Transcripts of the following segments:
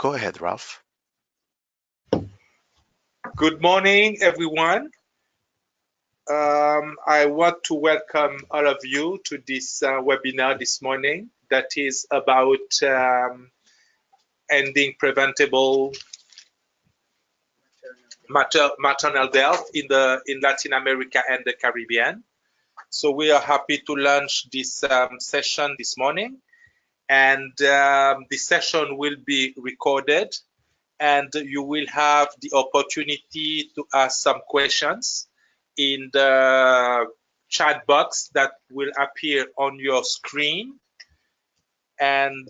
Go ahead, Ralph. Good morning, everyone. I want to welcome all of you to this webinar this morning that is about ending preventable maternal death in Latin America and the Caribbean. So we are happy to launch this session this morning, and this session will be recorded, and you will have the opportunity to ask some questions in the chat box that will appear on your screen. And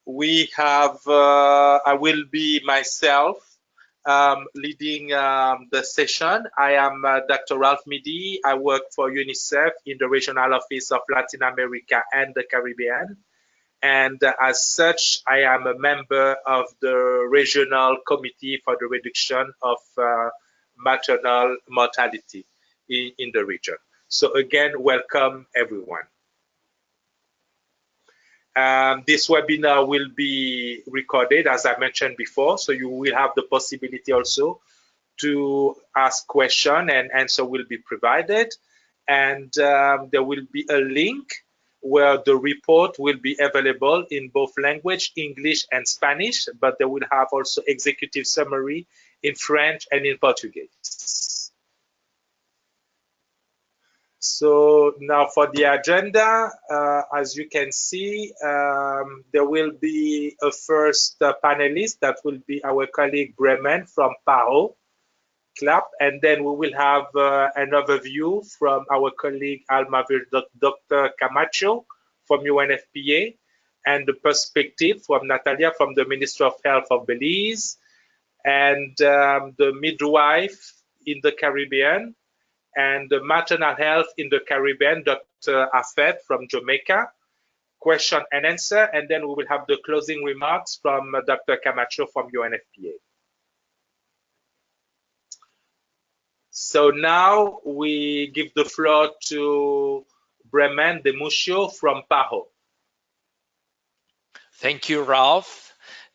we have, I will be myself leading the session. I am Dr. Ralph Midy. I work for UNICEF in the Regional Office of Latin America and the Caribbean. And as such, I am a member of the Regional Committee for the Reduction of Maternal Mortality in the region. So again, welcome everyone. This webinar will be recorded, as I mentioned before, so you will have the possibility also to ask questions, and answer will be provided. And there will be a link where the report will be available in both language, English and Spanish, but they will have also executive summary in French and in Portuguese. So now for the agenda, as you can see, there will be a first panelist that will be our colleague Bremen from PAHO, CLAP, and then we will have an overview from our colleague Dr. Camacho from UNFPA, and the perspective from Natalia from the Ministry of Health of Belize, and the midwife in the Caribbean, and the maternal health in the Caribbean, Dr. Affette from Jamaica, question and answer, and then we will have the closing remarks from Dr. Camacho from UNFPA. So now we give the floor to Bremen de Muccio from PAHO. Thank you, Ralph.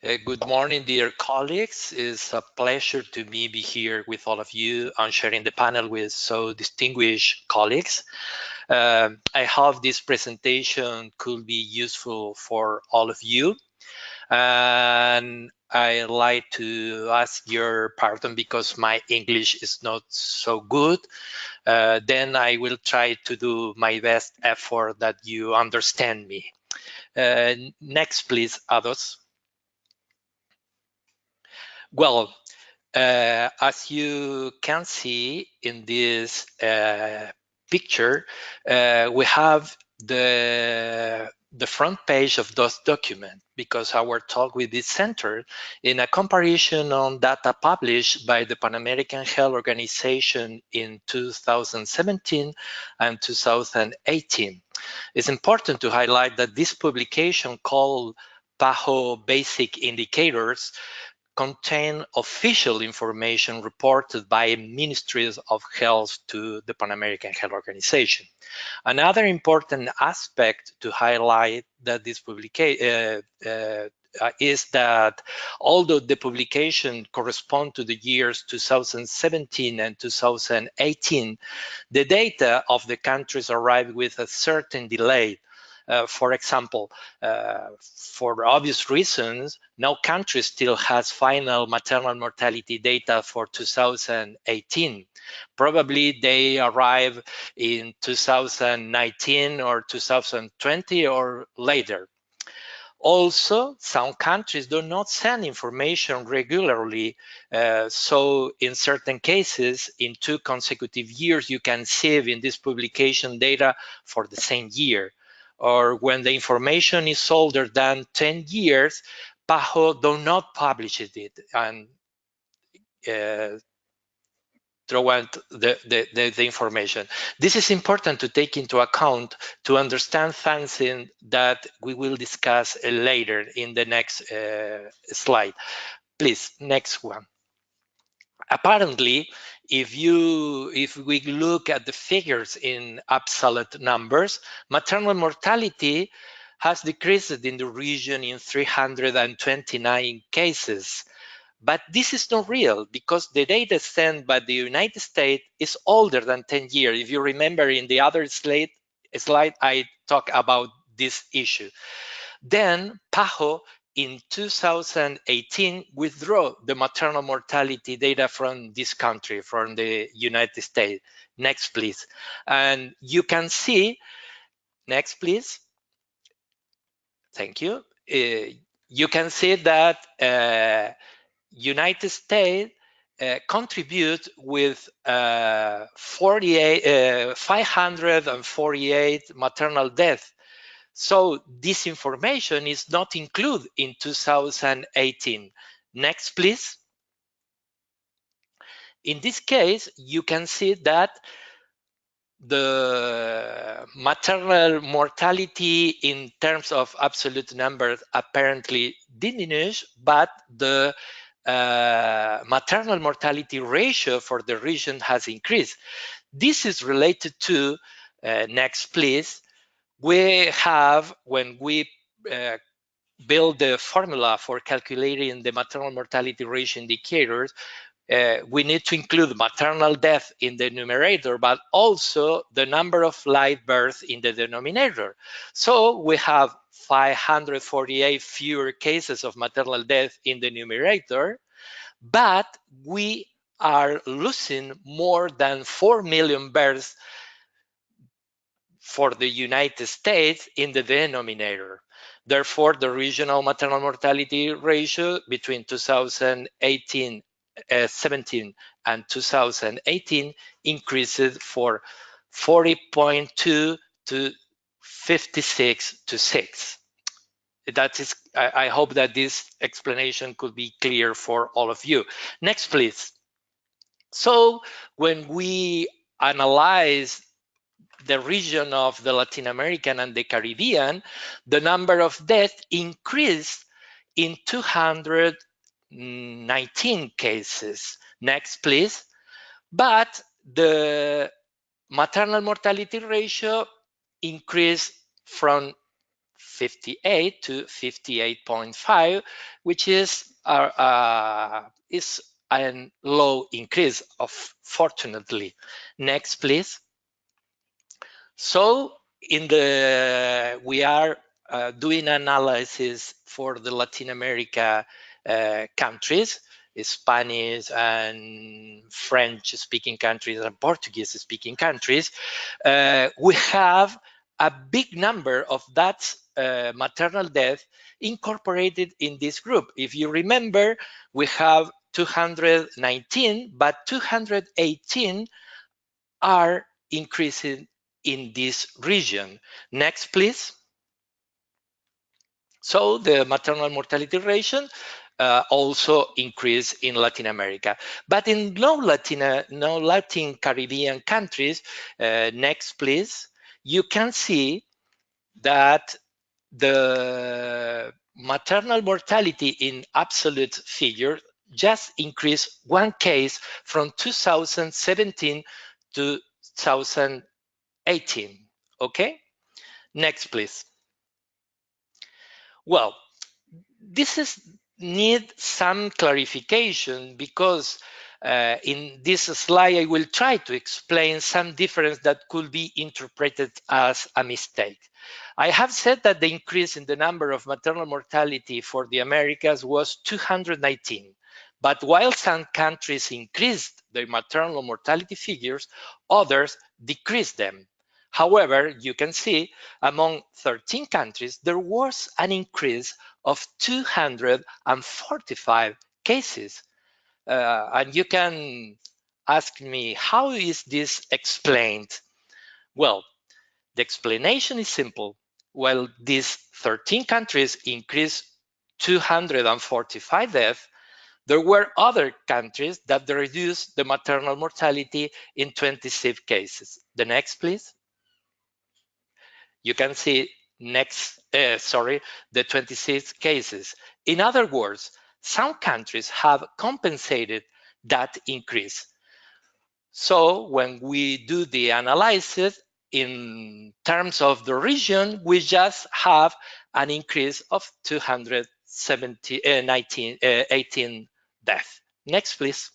Good morning, dear colleagues. It's a pleasure to be here with all of you and sharing the panel with so distinguished colleagues. I hope this presentation could be useful for all of you. And I'd like to ask your pardon because my English is not so good. Then I will try to do my best effort that you understand me. Next, please, others. Well, as you can see in this picture, we have the front page of those documents because our talk will be centered in a comparison on data published by the Pan American Health Organization in 2017 and 2018. It's important to highlight that this publication called PAHO Basic Indicators contain official information reported by ministries of health to the Pan American Health Organization. Another important aspect to highlight that this publication is that although the publication correspond to the years 2017 and 2018, the data of the countries arrived with a certain delay. For example, for obvious reasons, no country still has final maternal mortality data for 2018. Probably they arrive in 2019 or 2020 or later. Also, some countries do not send information regularly. So in certain cases, in 2 consecutive years, you can see in this publication data for the same year. Or when the information is older than 10 years, PAHO do not publish it and throw out the information. This is important to take into account to understand something that we will discuss later in the next slide. Please, next one. Apparently, if we look at the figures in absolute numbers, maternal mortality has decreased in the region in 329 cases. But this is not real because the data sent by the United States is older than 10 years. If you remember in the other slide I talked about this issue. Then PAHO in 2018 withdrew the maternal mortality data from this country, from the United States. Next, please. And you can see, next, please. Thank you. You can see that United States contribute with 548 maternal deaths. So this information is not included in 2018. Next, please. In this case, you can see that the maternal mortality in terms of absolute numbers apparently diminished, but the maternal mortality ratio for the region has increased. This is related to, next please, we have, when we build the formula for calculating the maternal mortality ratio indicators, we need to include maternal death in the numerator, but also the number of live births in the denominator. So we have 548 fewer cases of maternal death in the numerator, but we are losing more than 4 million births for the United States in the denominator. Therefore, the regional maternal mortality ratio between 2017 and 2018 increased for 40.2 to 56 to 6. That is, I hope that this explanation could be clear for all of you. Next, please. So when we analyze the region of the Latin American and the Caribbean, the number of deaths increased in 219 cases. Next, please. But the maternal mortality ratio increased from 58 to 58.5, which is a low increase, fortunately. Next, please. So we are doing analysis for the Latin America countries, Spanish and French-speaking countries and Portuguese-speaking countries. We have a big number of that maternal death incorporated in this group. If you remember, we have 219, but 218 are increasing in this region. Next, please. So the maternal mortality ratio also increased in Latin America. But in no Latin Caribbean countries, next, please, you can see that the maternal mortality in absolute figure just increased one case from 2017 to 2018. Okay, next, please. Well, this need some clarification because in this slide I will try to explain some difference that could be interpreted as a mistake. I have said that the increase in the number of maternal mortality for the Americas was 219. But while some countries increased their maternal mortality figures, others decreased them. However, you can see among 13 countries, there was an increase of 245 cases. And you can ask me, how is this explained? Well, the explanation is simple. While these 13 countries increased 245 deaths, there were other countries that reduced the maternal mortality in 26 cases. The next, please. You can see the 26 cases. In other words, some countries have compensated that increase. So when we do the analysis, in terms of the region, we just have an increase of 18 deaths. Next, please.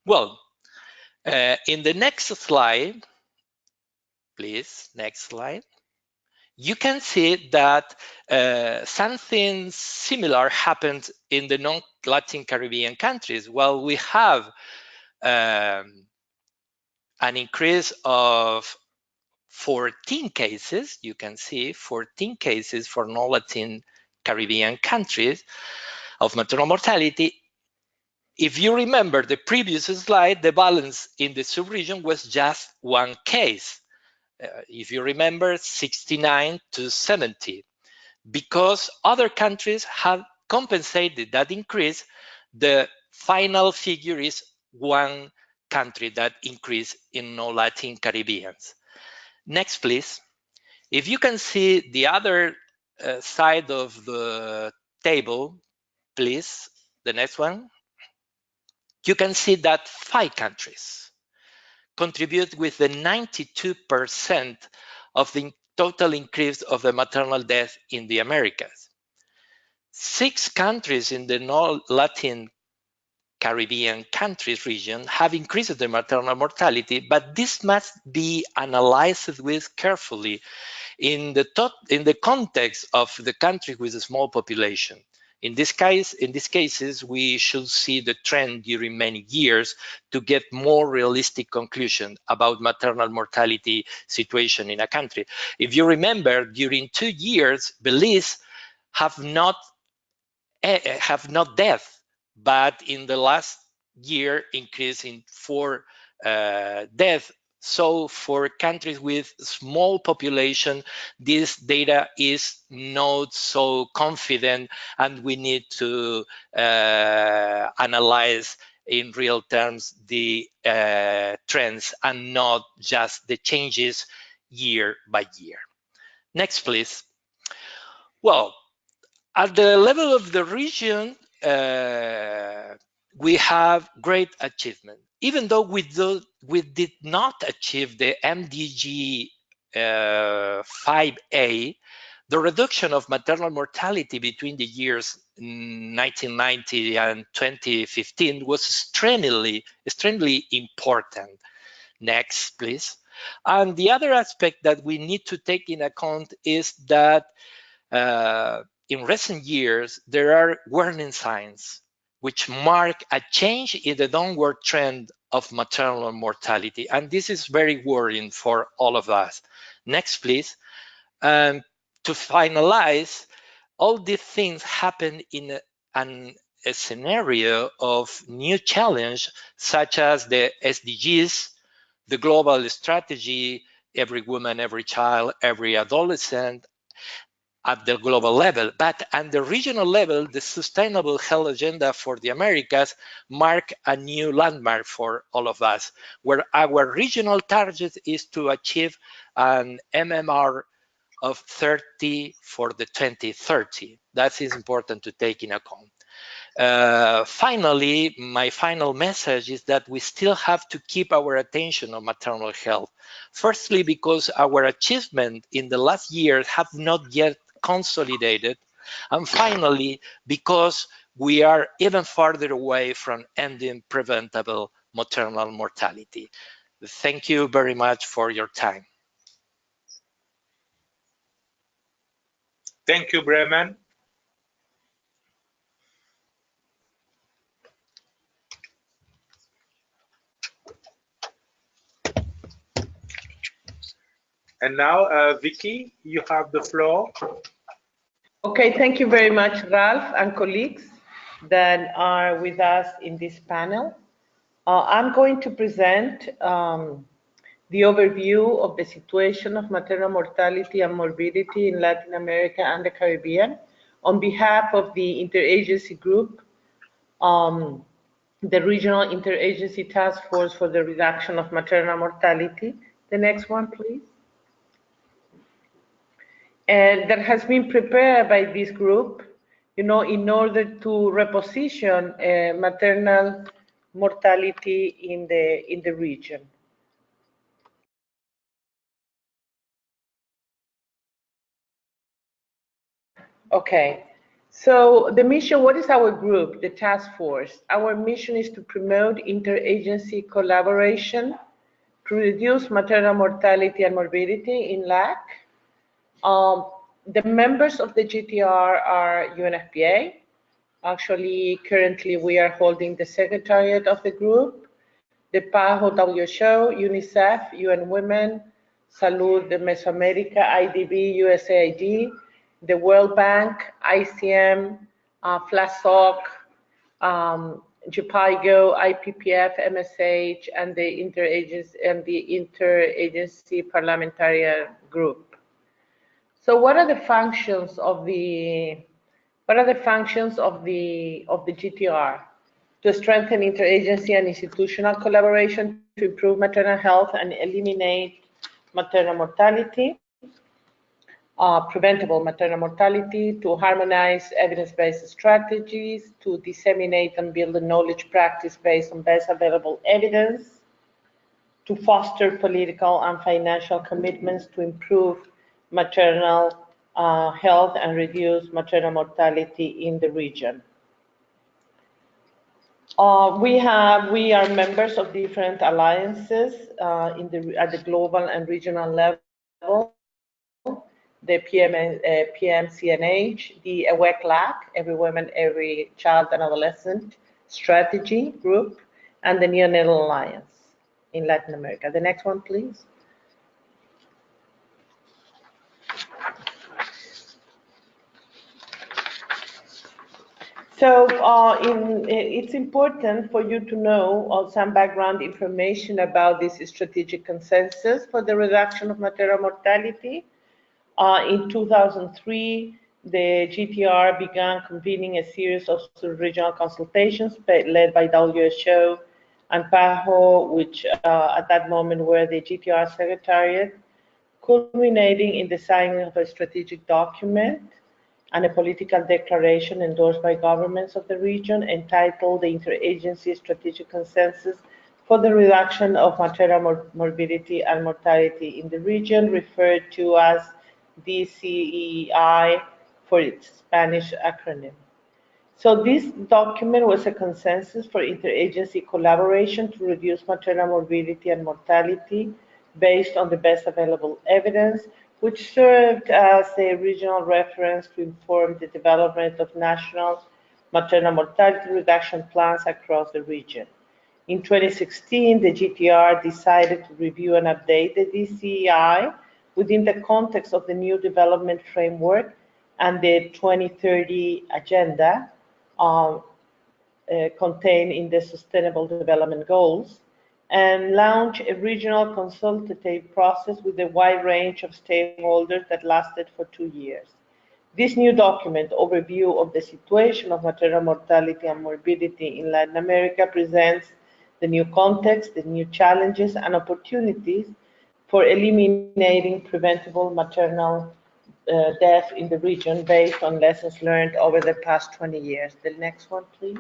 Well, in the next slide, please, next slide, you can see that something similar happened in the non-Latin Caribbean countries. Well, we have an increase of 14 cases, you can see 14 cases for non-Latin Caribbean countries of maternal mortality. If you remember the previous slide, the balance in the sub-region was just one case. If you remember, 69 to 70. Because other countries have compensated that increase, the final figure is one country that increased in non-Latin Caribbeans. Next, please. If you can see the other side of the table, please, the next one. You can see that 5 countries contribute with the 92% of the total increase of the maternal death in the Americas. 6 countries in the non-Latin Caribbean countries region have increased the maternal mortality, but this must be analyzed with carefully in the context of the country with a small population. In these cases, we should see the trend during many years to get more realistic conclusion about maternal mortality situation in a country. If you remember, during 2 years, Belize have not death, but in the last year increase in 4 deaths. So for countries with small population, this data is not so confident, and we need to analyze in real terms the trends and not just the changes year by year. Next, please. Well, at the level of the region, we have great achievement. Even though we did not achieve the MDG 5A, the reduction of maternal mortality between the years 1990 and 2015 was extremely important. Next, please. And the other aspect that we need to take in account is that in recent years, there are warning signs which mark a change in the downward trend of maternal mortality. And this is very worrying for all of us. Next, please. To finalize, all these things happen in a scenario of new challenge, such as the SDGs, the global strategy, every woman, every child, every adolescent, at the global level, but at the regional level, the Sustainable Health Agenda for the Americas mark a new landmark for all of us, where our regional target is to achieve an MMR of 30 for the 2030. That is important to take in account. Finally, my final message is that we still have to keep our attention on maternal health. Firstly, because our achievements in the last years have not yet consolidated, and finally, because we are even farther away from ending preventable maternal mortality. Thank you very much for your time. Thank you, Bremen. And now, Vicky, you have the floor. Okay, thank you very much, Ralph and colleagues that are with us in this panel. I'm going to present the overview of the situation of maternal mortality and morbidity in Latin America and the Caribbean on behalf of the interagency group, the Regional Interagency Task Force for the Reduction of Maternal Mortality. The next one, please. And that has been prepared by this group, in order to reposition maternal mortality in the region. Okay, so the mission, what is our group, the task force? Our mission is to promote interagency collaboration to reduce maternal mortality and morbidity in LAC. The members of the GTR are UNFPA. Actually, currently we are holding the secretariat of the group, the PAHO, WHO, UNICEF, UN Women, Salud de Mesoamerica, IDB, USAID, the World Bank, ICM, FLASOC, JPIGO, IPPF, MSH, and the interagency parliamentarian group. So what are the functions of the GTR? To strengthen interagency and institutional collaboration to improve maternal health and eliminate maternal mortality, preventable maternal mortality, to harmonize evidence-based strategies, to disseminate and build a knowledge practice based on best available evidence, to foster political and financial commitments to improve maternal health and reduce maternal mortality in the region. We are members of different alliances at the global and regional level. The PMCNH, the AWEC-LAC, Every Woman, Every Child and Adolescent Strategy Group, and the Neonatal Alliance in Latin America. The next one, please. So it's important for you to know some background information about this strategic consensus for the reduction of maternal mortality. In 2003, the GTR began convening a series of regional consultations led by WHO and PAHO, which at that moment were the GTR Secretariat, culminating in the signing of a strategic document and a political declaration endorsed by governments of the region entitled the Interagency Strategic Consensus for the Reduction of Maternal Morbidity and Mortality in the region, referred to as DCEI for its Spanish acronym. So this document was a consensus for interagency collaboration to reduce maternal morbidity and mortality based on the best available evidence, which served as a regional reference to inform the development of national maternal mortality reduction plans across the region. In 2016, the GTR decided to review and update the DCEI within the context of the new development framework and the 2030 agenda contained in the Sustainable Development Goals, and launch a regional consultative process with a wide range of stakeholders that lasted for 2 years. This new document, Overview of the Situation of Maternal Mortality and Morbidity in Latin America, presents the new context, the new challenges and opportunities for eliminating preventable maternal death in the region based on lessons learned over the past 20 years. The next one, please.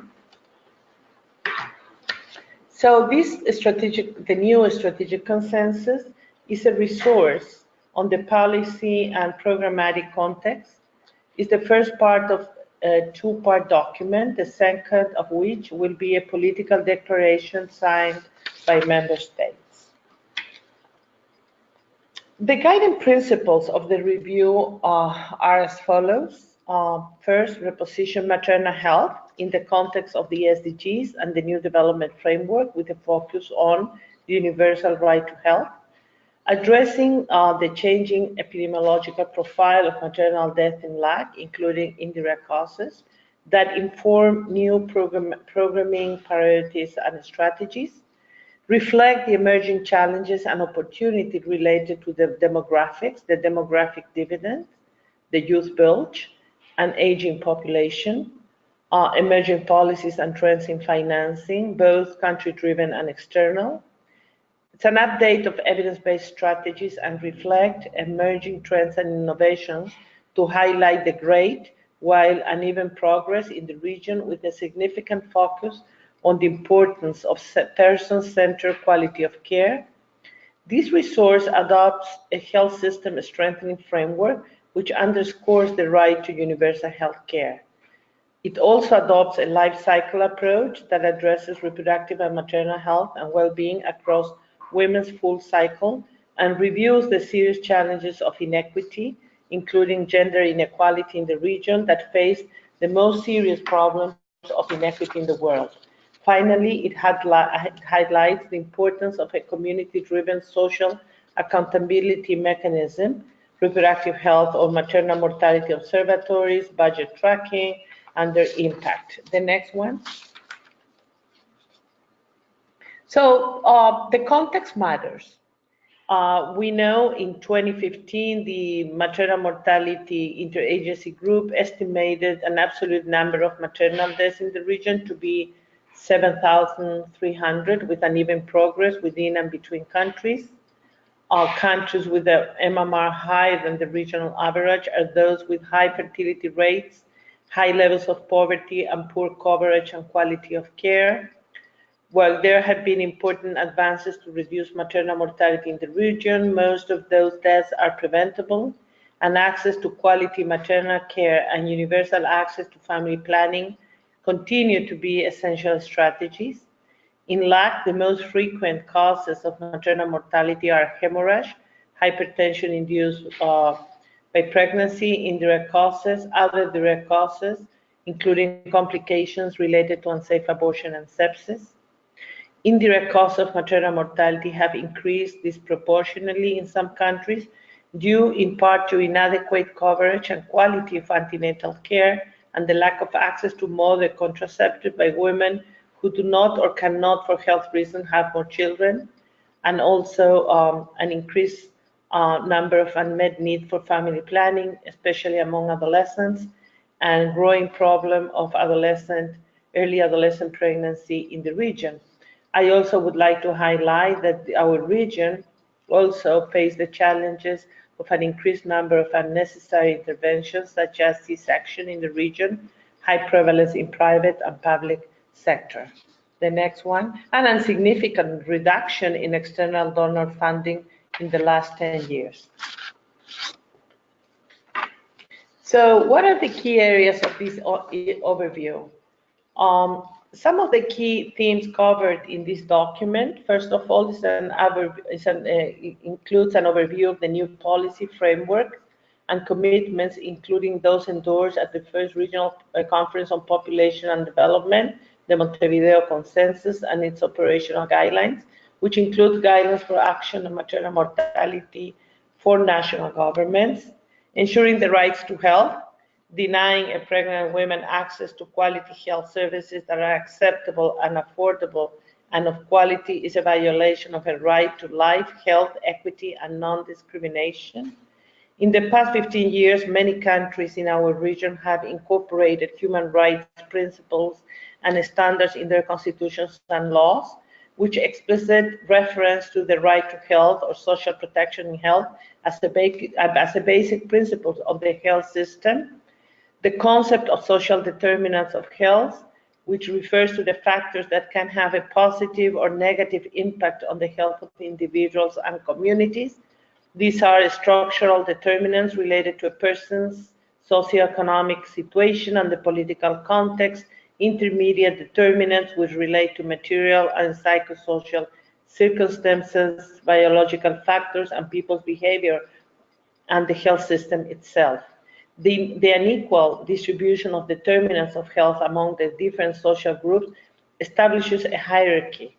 So the new strategic consensus is a resource on the policy and programmatic context. It's the first part of a two-part document, the second of which will be a political declaration signed by member states. The guiding principles of the review are as follows. First, reposition maternal health in the context of the SDGs and the new development framework with a focus on the universal right to health, addressing the changing epidemiological profile of maternal death in LAC, including indirect causes, that inform new programming priorities and strategies, reflect the emerging challenges and opportunities related to the demographics, the demographic dividend, the youth bulge, an aging population, emerging policies and trends in financing, both country-driven and external. It's an update of evidence-based strategies and reflect emerging trends and innovations to highlight the great, while uneven progress in the region with a significant focus on the importance of person-centered quality of care. This resource adopts a health system strengthening framework which underscores the right to universal health care. It also adopts a life cycle approach that addresses reproductive and maternal health and well-being across women's full cycle and reviews the serious challenges of inequity, including gender inequality in the region that face the most serious problems of inequity in the world. Finally, it highlights the importance of a community-driven social accountability mechanism, reproductive health or maternal mortality observatories, budget tracking, and their impact. The next one. So the context matters. We know in 2015, the maternal mortality interagency group estimated an absolute number of maternal deaths in the region to be 7,300, with uneven progress within and between countries. Countries with the MMR higher than the regional average are those with high fertility rates, high levels of poverty, and poor coverage and quality of care. While there have been important advances to reduce maternal mortality in the region, most of those deaths are preventable, and access to quality maternal care and universal access to family planning continue to be essential strategies. In LAC, the most frequent causes of maternal mortality are hemorrhage, hypertension induced by pregnancy, indirect causes, other direct causes, including complications related to unsafe abortion and sepsis. Indirect causes of maternal mortality have increased disproportionately in some countries, due in part to inadequate coverage and quality of antenatal care and the lack of access to mother contraceptive by women who do not or cannot, for health reasons, have more children, and also an increased number of unmet need for family planning, especially among adolescents, and growing problem of early adolescent pregnancy in the region. I also would like to highlight that our region also faces the challenges of an increased number of unnecessary interventions, such as C-section in the region, high prevalence in private and public sector. The next one, and a significant reduction in external donor funding in the last 10 years. So what are the key areas of this overview? Some of the key themes covered in this document, first of all, includes an overview of the new policy framework and commitments, including those endorsed at the first regional conference on population and development, the Montevideo Consensus, and its operational guidelines, which include guidelines for action on maternal mortality for national governments, ensuring the rights to health, denying a pregnant woman access to quality health services that are acceptable and affordable and of quality is a violation of a right to life, health, equity, and non-discrimination. In the past 15 years, many countries in our region have incorporated human rights principles and standards in their constitutions and laws, which explicit reference to the right to health or social protection in health as a basic principle of the health system. The concept of social determinants of health, which refers to the factors that can have a positive or negative impact on the health of individuals and communities. These are structural determinants related to a person's socioeconomic situation and the political context, intermediate determinants which relate to material and psychosocial circumstances, biological factors, and people's behavior and the health system itself. The unequal distribution of determinants of health among the different social groups establishes a hierarchy.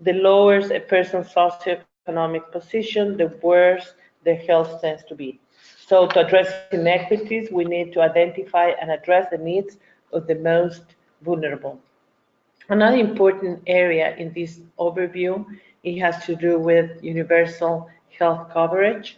The lower a person's socioeconomic position, the worse their health tends to be. So to address inequities, we need to identify and address the needs of the most vulnerable. Another important area in this overview, it has to do with universal health coverage.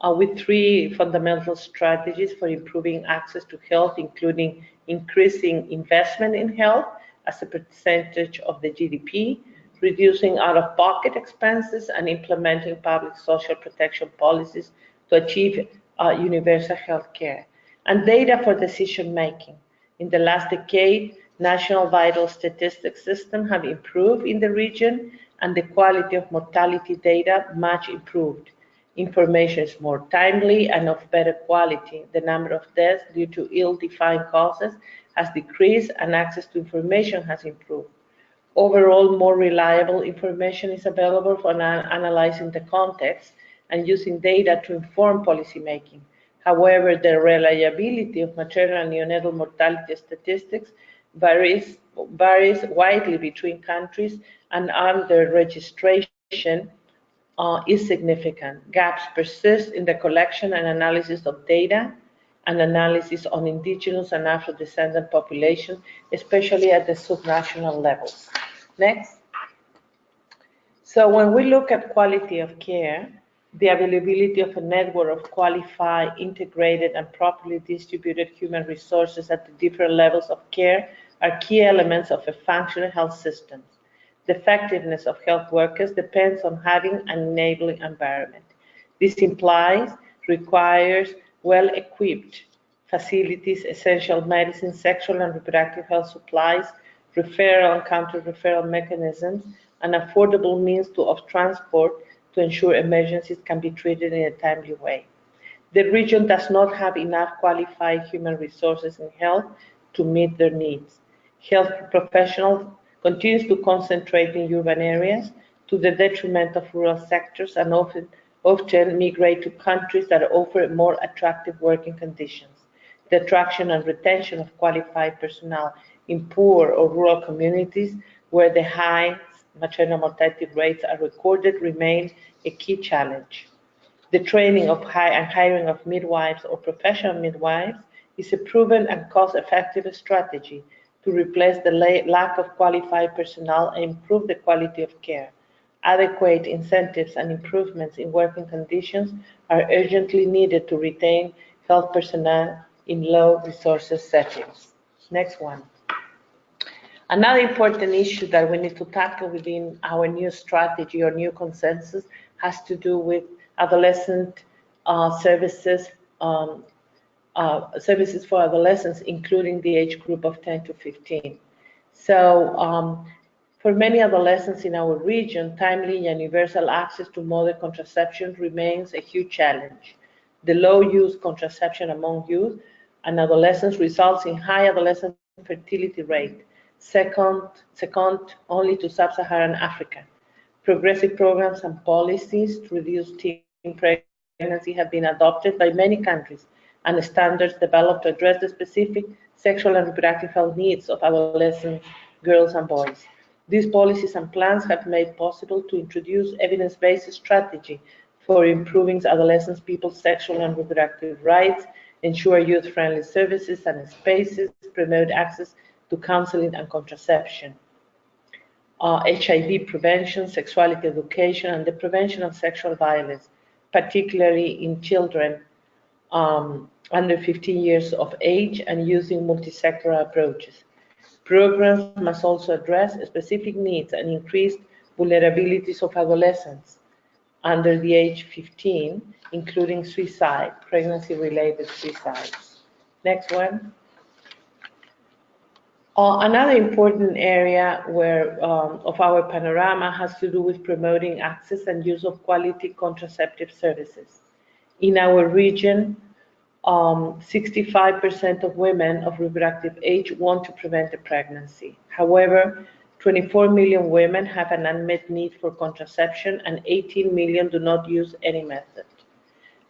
With three fundamental strategies for improving access to health, including increasing investment in health as a percentage of the GDP, reducing out-of-pocket expenses, and implementing public social protection policies to achieve universal health care. And data for decision-making. In the last decade, national vital statistics systems have improved in the region, and the quality of mortality data much improved. Information is more timely and of better quality. The number of deaths due to ill-defined causes has decreased and access to information has improved. Overall, more reliable information is available for analyzing the context and using data to inform policymaking. However, the reliability of maternal and neonatal mortality statistics varies widely between countries, and under registration is significant. Gaps persist in the collection and analysis of data and analysis on indigenous and Afro-descendant populations, especially at the subnational levels. Next. So when we look at quality of care, the availability of a network of qualified, integrated, and properly distributed human resources at the different levels of care are key elements of a functional health system. The effectiveness of health workers depends on having an enabling environment. This requires well-equipped facilities, essential medicine, sexual and reproductive health supplies, referral and counter-referral mechanisms, and affordable means of transport to ensure emergencies can be treated in a timely way. The region does not have enough qualified human resources in health to meet their needs. Health professionals continue to concentrate in urban areas to the detriment of rural sectors and often migrate to countries that offer more attractive working conditions. The attraction and retention of qualified personnel in poor or rural communities where the high maternal mortality rates are recorded remain a key challenge. The training of and hiring of midwives or professional midwives is a proven and cost-effective strategy to replace the lack of qualified personnel and improve the quality of care. Adequate incentives and improvements in working conditions are urgently needed to retain health personnel in low resources settings. Next one. Another important issue that we need to tackle within our new strategy or new consensus has to do with adolescent services for adolescents, including the age group of 10 to 15. So for many adolescents in our region, timely and universal access to modern contraception remains a huge challenge. The low use contraception among youth and adolescents results in high adolescent fertility rate, second only to sub-Saharan Africa. Progressive programs and policies to reduce teen pregnancy have been adopted by many countries, and standards developed to address the specific sexual and reproductive health needs of adolescent girls and boys. These policies and plans have made possible to introduce evidence-based strategy for improving adolescent people's sexual and reproductive rights, ensure youth-friendly services and spaces, promote access to counseling and contraception, HIV prevention, sexuality education, and the prevention of sexual violence, particularly in children under 15 years of age, and using multi-sectoral approaches. Programs must also address specific needs and increased vulnerabilities of adolescents under the age 15, including suicide, pregnancy-related suicides. Next one. Another important area of our panorama has to do with promoting access and use of quality contraceptive services. In our region, 65% of women of reproductive age want to prevent a pregnancy. However, 24 million women have an unmet need for contraception and 18 million do not use any method.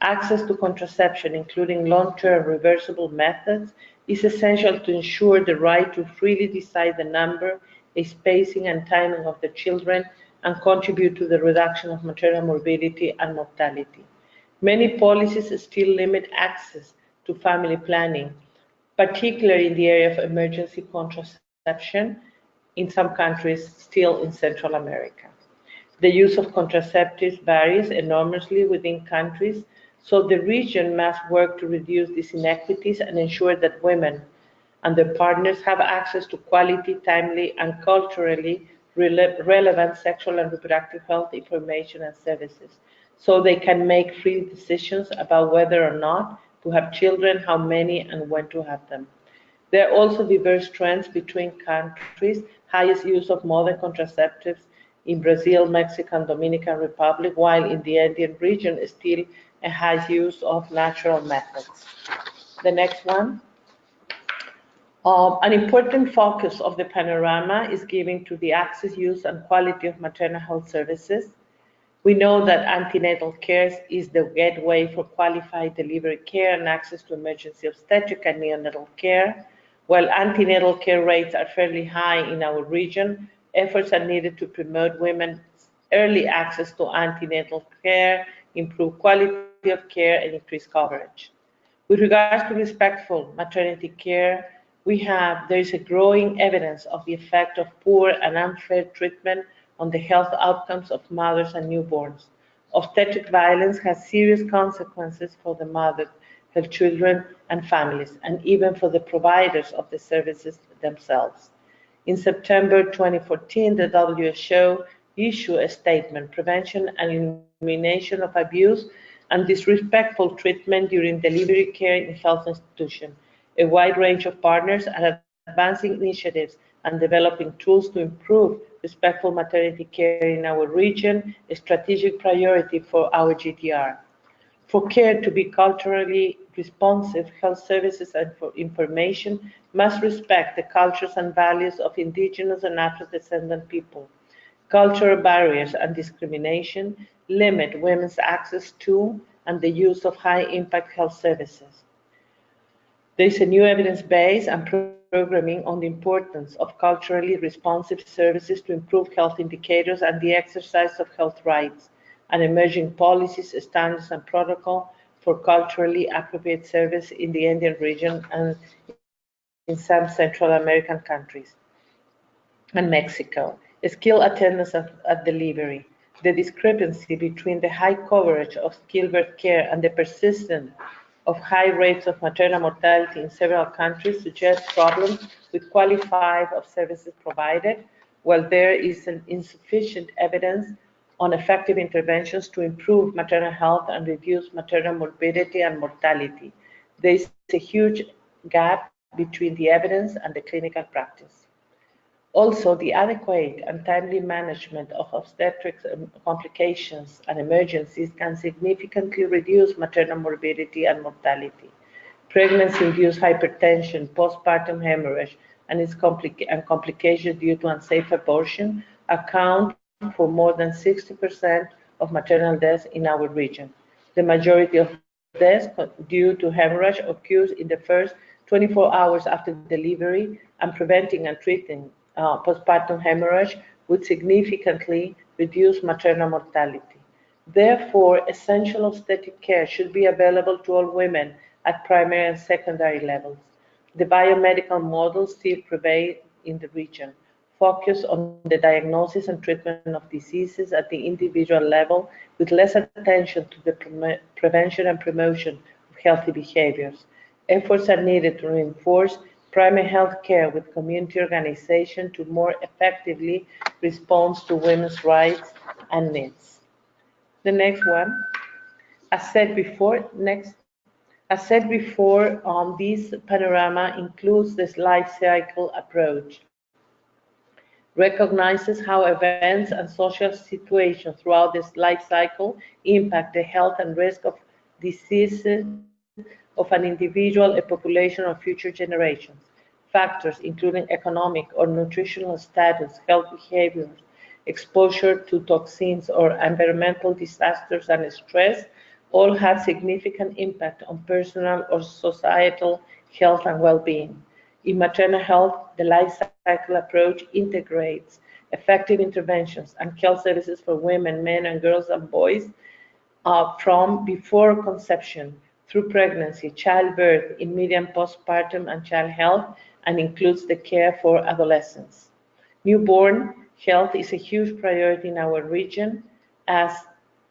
Access to contraception, including long-term reversible methods, is essential to ensure the right to freely decide the number, spacing, and timing of the children and contribute to the reduction of maternal morbidity and mortality. Many policies still limit access to family planning, particularly in the area of emergency contraception in some countries still in Central America. The use of contraceptives varies enormously within countries, so the region must work to reduce these inequities and ensure that women and their partners have access to quality, timely, and culturally relevant sexual and reproductive health information and services, so they can make free decisions about whether or not to have children, how many, and when to have them. There are also diverse trends between countries. Highest use of modern contraceptives in Brazil, Mexico, and Dominican Republic, while in the Andean region still a high use of natural methods. The next one. An important focus of the panorama is given to the access, use, and quality of maternal health services. We know that antenatal care is the gateway for qualified delivery care and access to emergency obstetric and neonatal care. While antenatal care rates are fairly high in our region, efforts are needed to promote women's early access to antenatal care, improve quality of care, and increase coverage. With regards to respectful maternity care, there is a growing evidence of the effect of poor and unfair treatment on the health outcomes of mothers and newborns. Obstetric violence has serious consequences for the mother, her children, and families, and even for the providers of the services themselves. In September 2014, the WHO issued a statement, Prevention and Elimination of Abuse and Disrespectful Treatment During Delivery Care in Health Institutions. A wide range of partners are advancing initiatives and developing tools to improve respectful maternity care in our region, a strategic priority for our GTR. For care to be culturally responsive, health services and for information must respect the cultures and values of indigenous and Afro-descendant people. Cultural barriers and discrimination limit women's access to and the use of high-impact health services. There is a new evidence base and programming on the importance of culturally responsive services to improve health indicators and the exercise of health rights, and emerging policies, standards, and protocol for culturally appropriate service in the Andean region and in some Central American countries and Mexico. Skill attendance at delivery. The discrepancy between the high coverage of childbirth care and the persistence of high rates of maternal mortality in several countries suggests problems with quality of services provided, while there is insufficient evidence on effective interventions to improve maternal health and reduce maternal morbidity and mortality. There is a huge gap between the evidence and the clinical practice. Also, the adequate and timely management of obstetric complications and emergencies can significantly reduce maternal morbidity and mortality. Pregnancy-induced hypertension, postpartum hemorrhage, and its complications due to unsafe abortion account for more than 60% of maternal deaths in our region. The majority of deaths due to hemorrhage occurs in the first 24 hours after delivery, and preventing and treating postpartum hemorrhage would significantly reduce maternal mortality. Therefore, essential obstetric care should be available to all women at primary and secondary levels. The biomedical model still prevails in the region, focus on the diagnosis and treatment of diseases at the individual level with less attention to the prevention and promotion of healthy behaviors. Efforts are needed to reinforce primary health care with community organization to more effectively respond to women's rights and needs. The next one, as said before, this panorama includes this life cycle approach, recognizes how events and social situations throughout this life cycle impact the health and risk of diseases of an individual, a population, or future generations. Factors including economic or nutritional status, health behaviors, exposure to toxins or environmental disasters and stress all have significant impact on personal or societal health and well-being. In maternal health, the life cycle approach integrates effective interventions and health services for women, men, and girls and boys from before conception through pregnancy, childbirth, immediate postpartum, and child health, and includes the care for adolescents. Newborn health is a huge priority in our region, as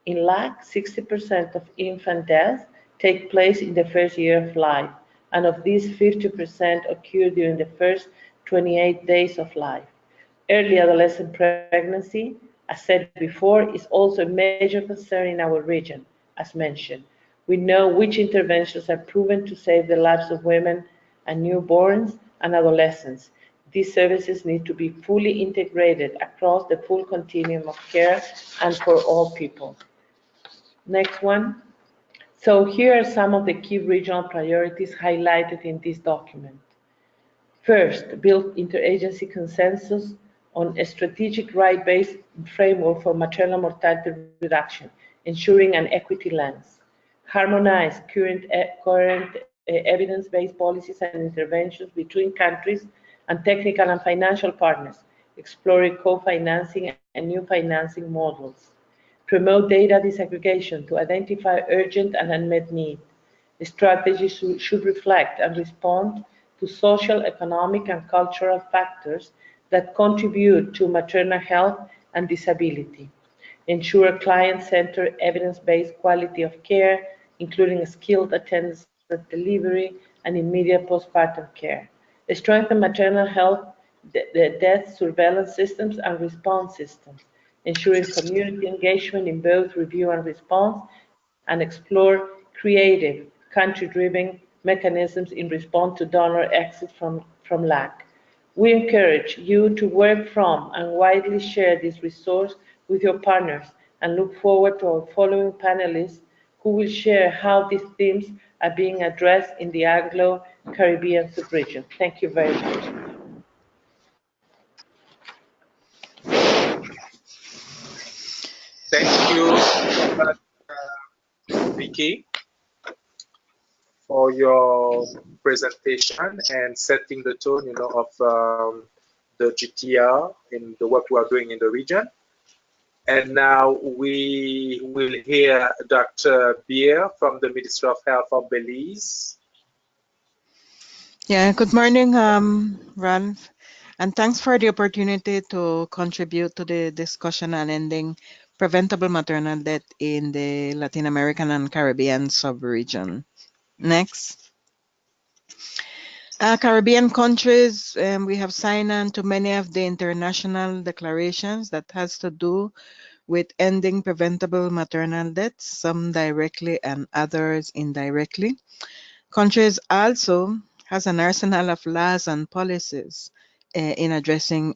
in LAC, 60% of infant deaths take place in the first year of life, and of these, 50% occur during the first 28 days of life. Early adolescent pregnancy, as said before, is also a major concern in our region, as mentioned. We know which interventions are proven to save the lives of women and newborns and adolescents. These services need to be fully integrated across the full continuum of care and for all people. Next one. So here are some of the key regional priorities highlighted in this document. First, build interagency consensus on a strategic right-based framework for maternal mortality reduction, ensuring an equity lens. Harmonize current evidence-based policies and interventions between countries and technical and financial partners, exploring co-financing and new financing models. Promote data disaggregation to identify urgent and unmet needs. The strategy should reflect and respond to social, economic, and cultural factors that contribute to maternal health and disability. Ensure client-centered, evidence-based quality of care, including skilled attendance at delivery and immediate postpartum care. Strengthen maternal health, the death surveillance systems and response systems, ensuring community engagement in both review and response, and explore creative, country-driven mechanisms in response to donor exit from lack. We encourage you to work from and widely share this resource with your partners and look forward to our following panelists who will share how these themes are being addressed in the Anglo-Caribbean sub-region. Thank you very much. Thank you so much, Vicky, for your presentation and setting the tone, of the GTR in the work we are doing in the region. And now we will hear Dr. Beer from the Ministry of Health of Belize. Yeah, good morning, Ralph, and thanks for the opportunity to contribute to the discussion on ending preventable maternal death in the Latin American and Caribbean sub-region. Next. Caribbean countries, we have signed on to many of the international declarations that has to do with ending preventable maternal deaths, some directly and others indirectly. Countries also has an arsenal of laws and policies in addressing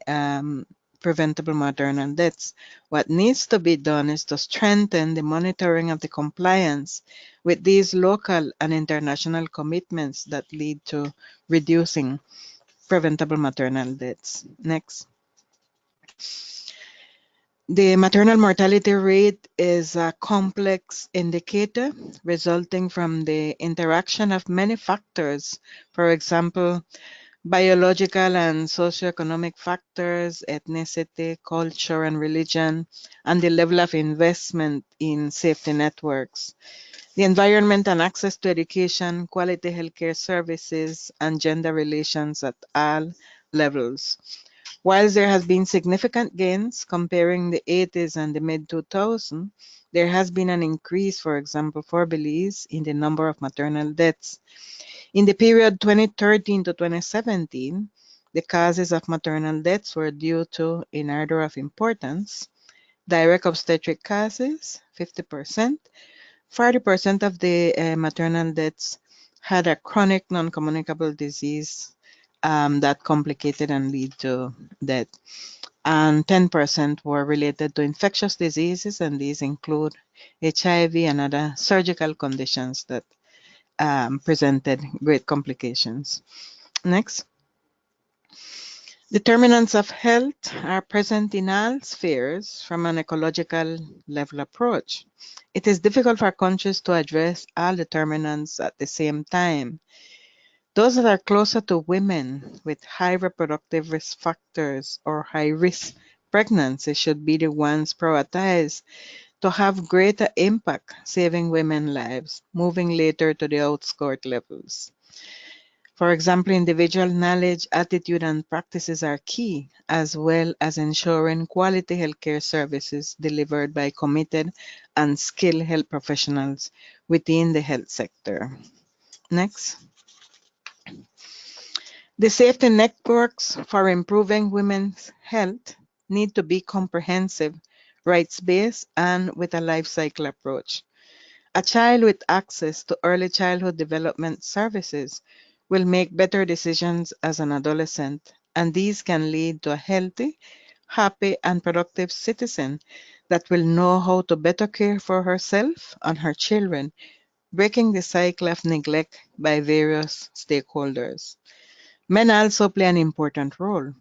preventable maternal deaths. What needs to be done is to strengthen the monitoring of the compliance with these local and international commitments that lead to reducing preventable maternal deaths. Next. The maternal mortality rate is a complex indicator resulting from the interaction of many factors. For example, biological and socioeconomic factors, ethnicity, culture, and religion, and the level of investment in safety networks. The environment and access to education, quality healthcare services, and gender relations at all levels. While there has been significant gains comparing the 80s and the mid-2000s, there has been an increase, for example, for Belize in the number of maternal deaths. In the period 2013 to 2017, the causes of maternal deaths were due to, in order of importance, direct obstetric causes, 50%. 40% of the maternal deaths had a chronic non-communicable disease that complicated and lead to death. And 10% were related to infectious diseases, and these include HIV and other surgical conditions that presented great complications. Next. Determinants of health are present in all spheres from an ecological level approach. It is difficult for countries to address all determinants at the same time. Those that are closer to women with high reproductive risk factors or high-risk pregnancy should be the ones prioritized to have greater impact, saving women's lives, moving later to the outskirt levels. For example, individual knowledge, attitude, and practices are key, as well as ensuring quality healthcare services delivered by committed and skilled health professionals within the health sector. Next. The safety networks for improving women's health need to be comprehensive, rights-based, and with a life cycle approach. A child with access to early childhood development services will make better decisions as an adolescent and these can lead to a healthy, happy, and productive citizen that will know how to better care for herself and her children, breaking the cycle of neglect by various stakeholders. Men also play an important role.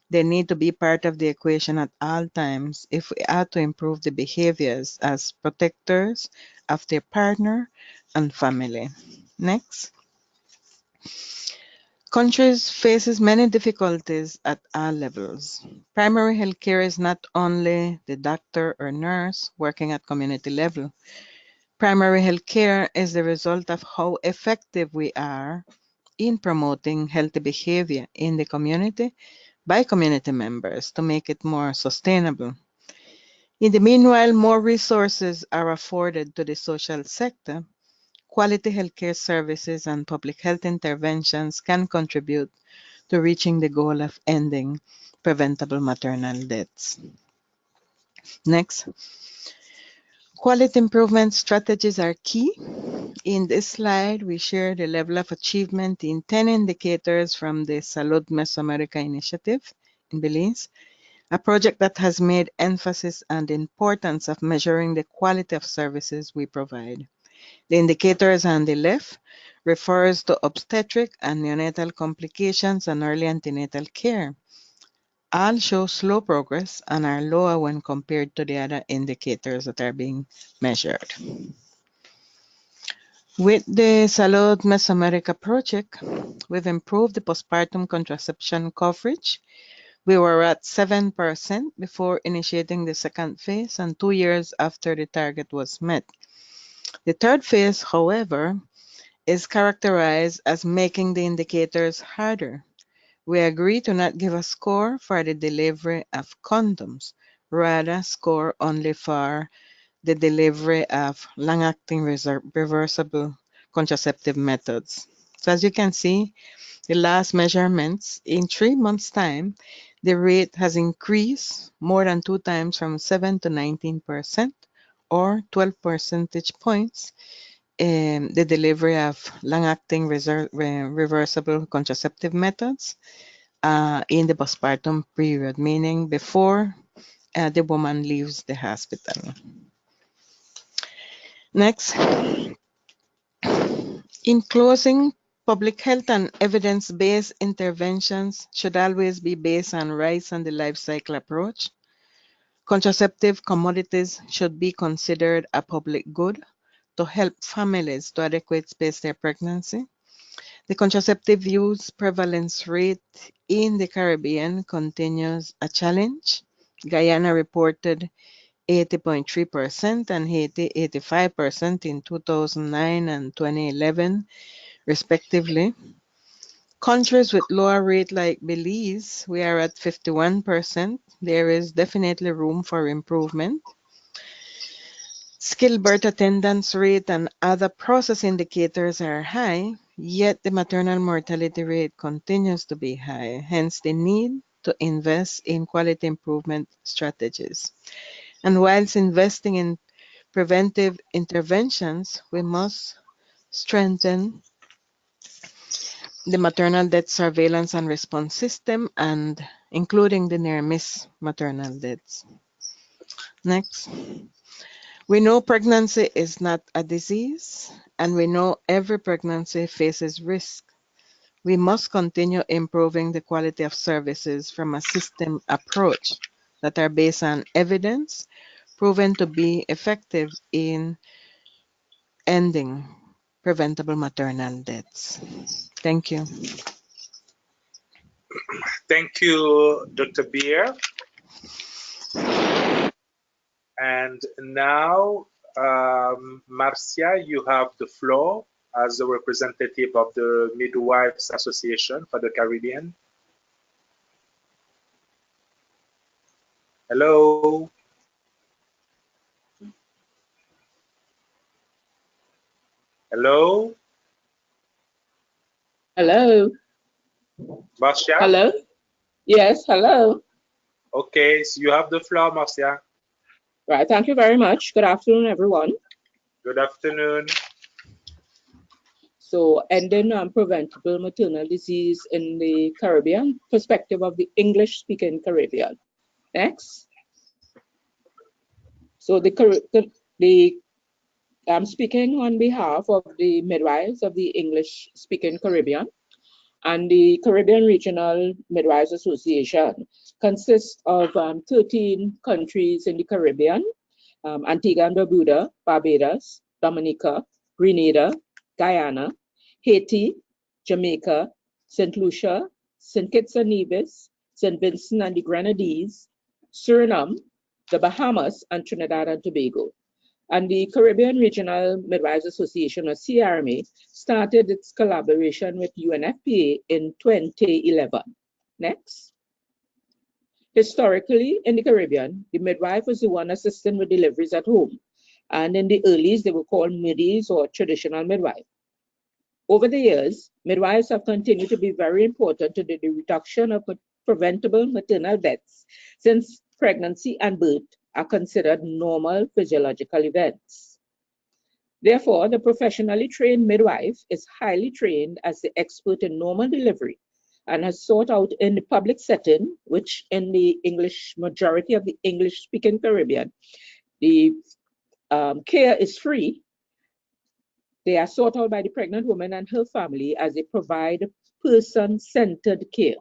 They need to be part of the equation at all times if we are to improve the behaviors as protectors of their partner and family. Next. Countries faces many difficulties at all levels. Primary health care is not only the doctor or nurse working at community level. Primary health care is the result of how effective we are in promoting healthy behavior in the community by community members to make it more sustainable. In the meanwhile, more resources are afforded to the social sector. Quality healthcare services and public health interventions can contribute to reaching the goal of ending preventable maternal deaths. Next. Quality improvement strategies are key. In this slide, we share the level of achievement in 10 indicators from the Salud Mesoamerica Initiative in Belize, a project that has made emphasis on the importance of measuring the quality of services we provide. The indicators on the left refers to obstetric and neonatal complications and early antenatal care. All show slow progress and are lower when compared to the other indicators that are being measured. With the Salud Mesoamerica project, we've improved the postpartum contraception coverage. We were at 7% before initiating the second phase and 2 years after the target was met. The third phase, however, is characterized as making the indicators harder. We agree to not give a score for the delivery of condoms, rather score only for the delivery of long-acting reversible contraceptive methods. So as you can see, the last measurements, in 3 months' time, the rate has increased more than 2 times from 7 to 19%, or 12 percentage points in the delivery of long-acting reversible contraceptive methods in the postpartum period, meaning before the woman leaves the hospital. Next. In closing, public health and evidence-based interventions should always be based on rights and the life cycle approach. Contraceptive commodities should be considered a public good to help families to adequately space their pregnancy. The contraceptive use prevalence rate in the Caribbean continues a challenge. Guyana reported 80.3% and Haiti 85% in 2009 and 2011, respectively. Countries with lower rate like Belize, we are at 51%. There is definitely room for improvement. Skilled birth attendance rate and other process indicators are high, yet the maternal mortality rate continues to be high, hence the need to invest in quality improvement strategies. And whilst investing in preventive interventions, we must strengthen the maternal death surveillance and response system, and including the near-miss maternal deaths. Next. We know pregnancy is not a disease, and we know every pregnancy faces risk. We must continue improving the quality of services from a system approach that are based on evidence, proven to be effective in ending preventable maternal deaths. Thank you. Thank you, Dr. Beer. And now, Marcia, you have the floor as a representative of the Midwives Association for the Caribbean. Hello. Hello. Hello. Marcia? Hello. Yes, hello. Okay, so you have the floor, Marcia. Right, thank you very much. Good afternoon, everyone. Good afternoon. So ending preventable maternal disease in the Caribbean, perspective of the English-speaking Caribbean. Next. So I'm speaking on behalf of the midwives of the English-speaking Caribbean, and the Caribbean Regional Midwives Association consists of 13 countries in the Caribbean: Antigua and Barbuda, Barbados, Dominica, Grenada, Guyana, Haiti, Jamaica, St. Lucia, St. Kitts and Nevis, St. Vincent and the Grenadines, Suriname, the Bahamas, and Trinidad and Tobago. And the Caribbean Regional Midwives Association, or CRMA, started its collaboration with UNFPA in 2011. Next. Historically, in the Caribbean, the midwife was the one assisting with deliveries at home. And in the earlies, they were called Midys, or traditional midwife. Over the years, midwives have continued to be very important to the reduction of preventable maternal deaths, since pregnancy and birth are considered normal physiological events. Therefore, the professionally trained midwife is highly trained as the expert in normal delivery and has sought out in the public setting, which in the majority of the English-speaking Caribbean, the care is free. They are sought out by the pregnant woman and her family as they provide person-centered care.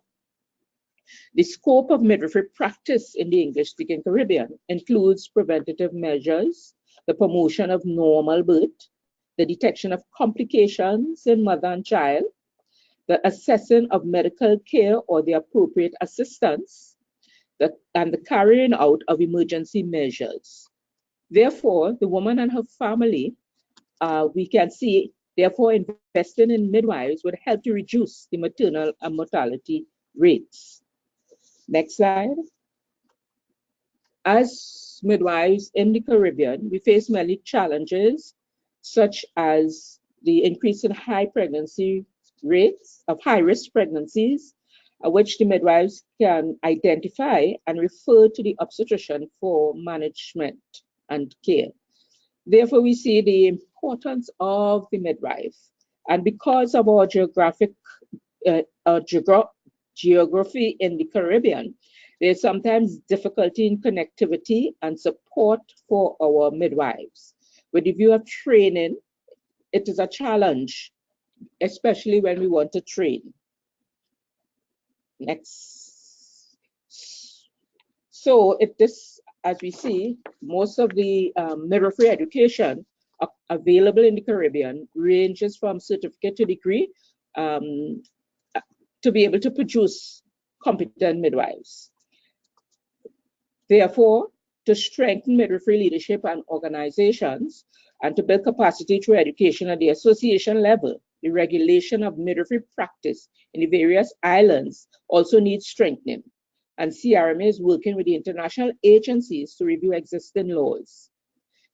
The scope of midwifery practice in the English-speaking Caribbean includes preventative measures, the promotion of normal birth, the detection of complications in mother and child, the assessing of medical care or the appropriate assistance, and the carrying out of emergency measures. Therefore, the woman and her family, we can see, therefore, investing in midwives would help to reduce the maternal and mortality rates. Next slide. As midwives in the Caribbean, we face many challenges, such as the increase in high pregnancy rates of high-risk pregnancies, which the midwives can identify and refer to the obstetrician for management and care. Therefore, we see the importance of the midwife. And because of our geography in the Caribbean, there's sometimes difficulty in connectivity and support for our midwives. With the view of training, it is a challenge, especially when we want to train. Next. So as we see, most of the midwifery education available in the Caribbean ranges from certificate to degree to be able to produce competent midwives. Therefore, to strengthen midwifery leadership and organizations and to build capacity through education at the association level, the regulation of midwifery practice in the various islands also needs strengthening. And CRMA is working with the international agencies to review existing laws.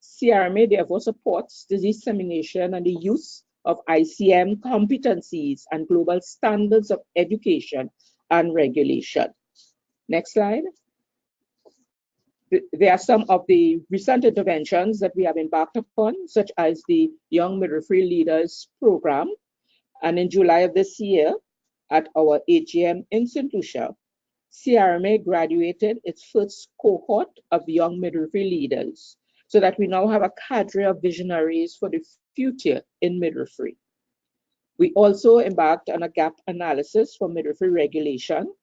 CRMA therefore supports the dissemination and the use of ICM competencies and global standards of education and regulation. Next slide. There are some of the recent interventions that we have embarked upon, such as the Young Midwifery Leaders Program. And in July of this year, at our AGM in St. Lucia, CRMA graduated its first cohort of young midwifery leaders, so that we now have a cadre of visionaries for the future in midwifery. We also embarked on a gap analysis for midwifery regulation,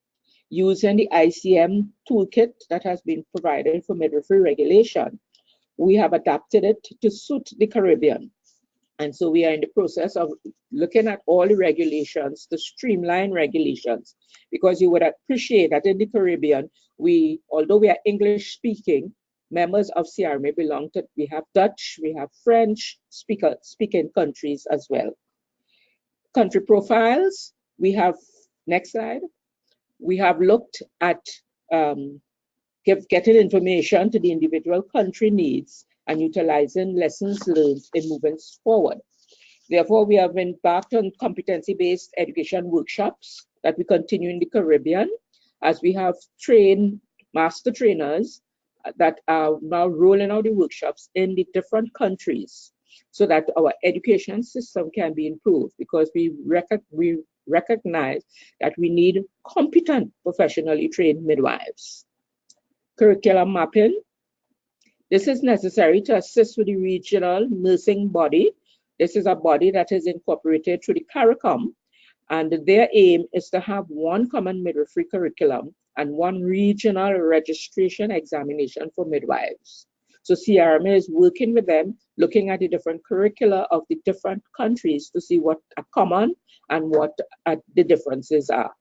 using the ICM toolkit that has been provided for midwifery regulation. We have adapted it to suit the Caribbean. And so we are in the process of looking at all the regulations to streamline regulations, because you would appreciate that in the Caribbean, although we are English speaking, members of CRMA belong to, we have Dutch, we have French speaking countries as well. Country profiles, we have, next slide. We have looked at getting information to the individual country needs and utilizing lessons learned in moving forward. Therefore, we have embarked on competency-based education workshops that we continue in the Caribbean, as we have trained master trainers that are now rolling out the workshops in the different countries. so that our education system can be improved, because we recognize that we need competent, professionally trained midwives. Curriculum mapping. This is necessary to assist with the regional nursing body. This is a body that is incorporated through the CARICOM, and their aim is to have one common midwifery curriculum and one regional registration examination for midwives. So CRMA is working with them, looking at the different curricula of the different countries to see what are common and what the differences are.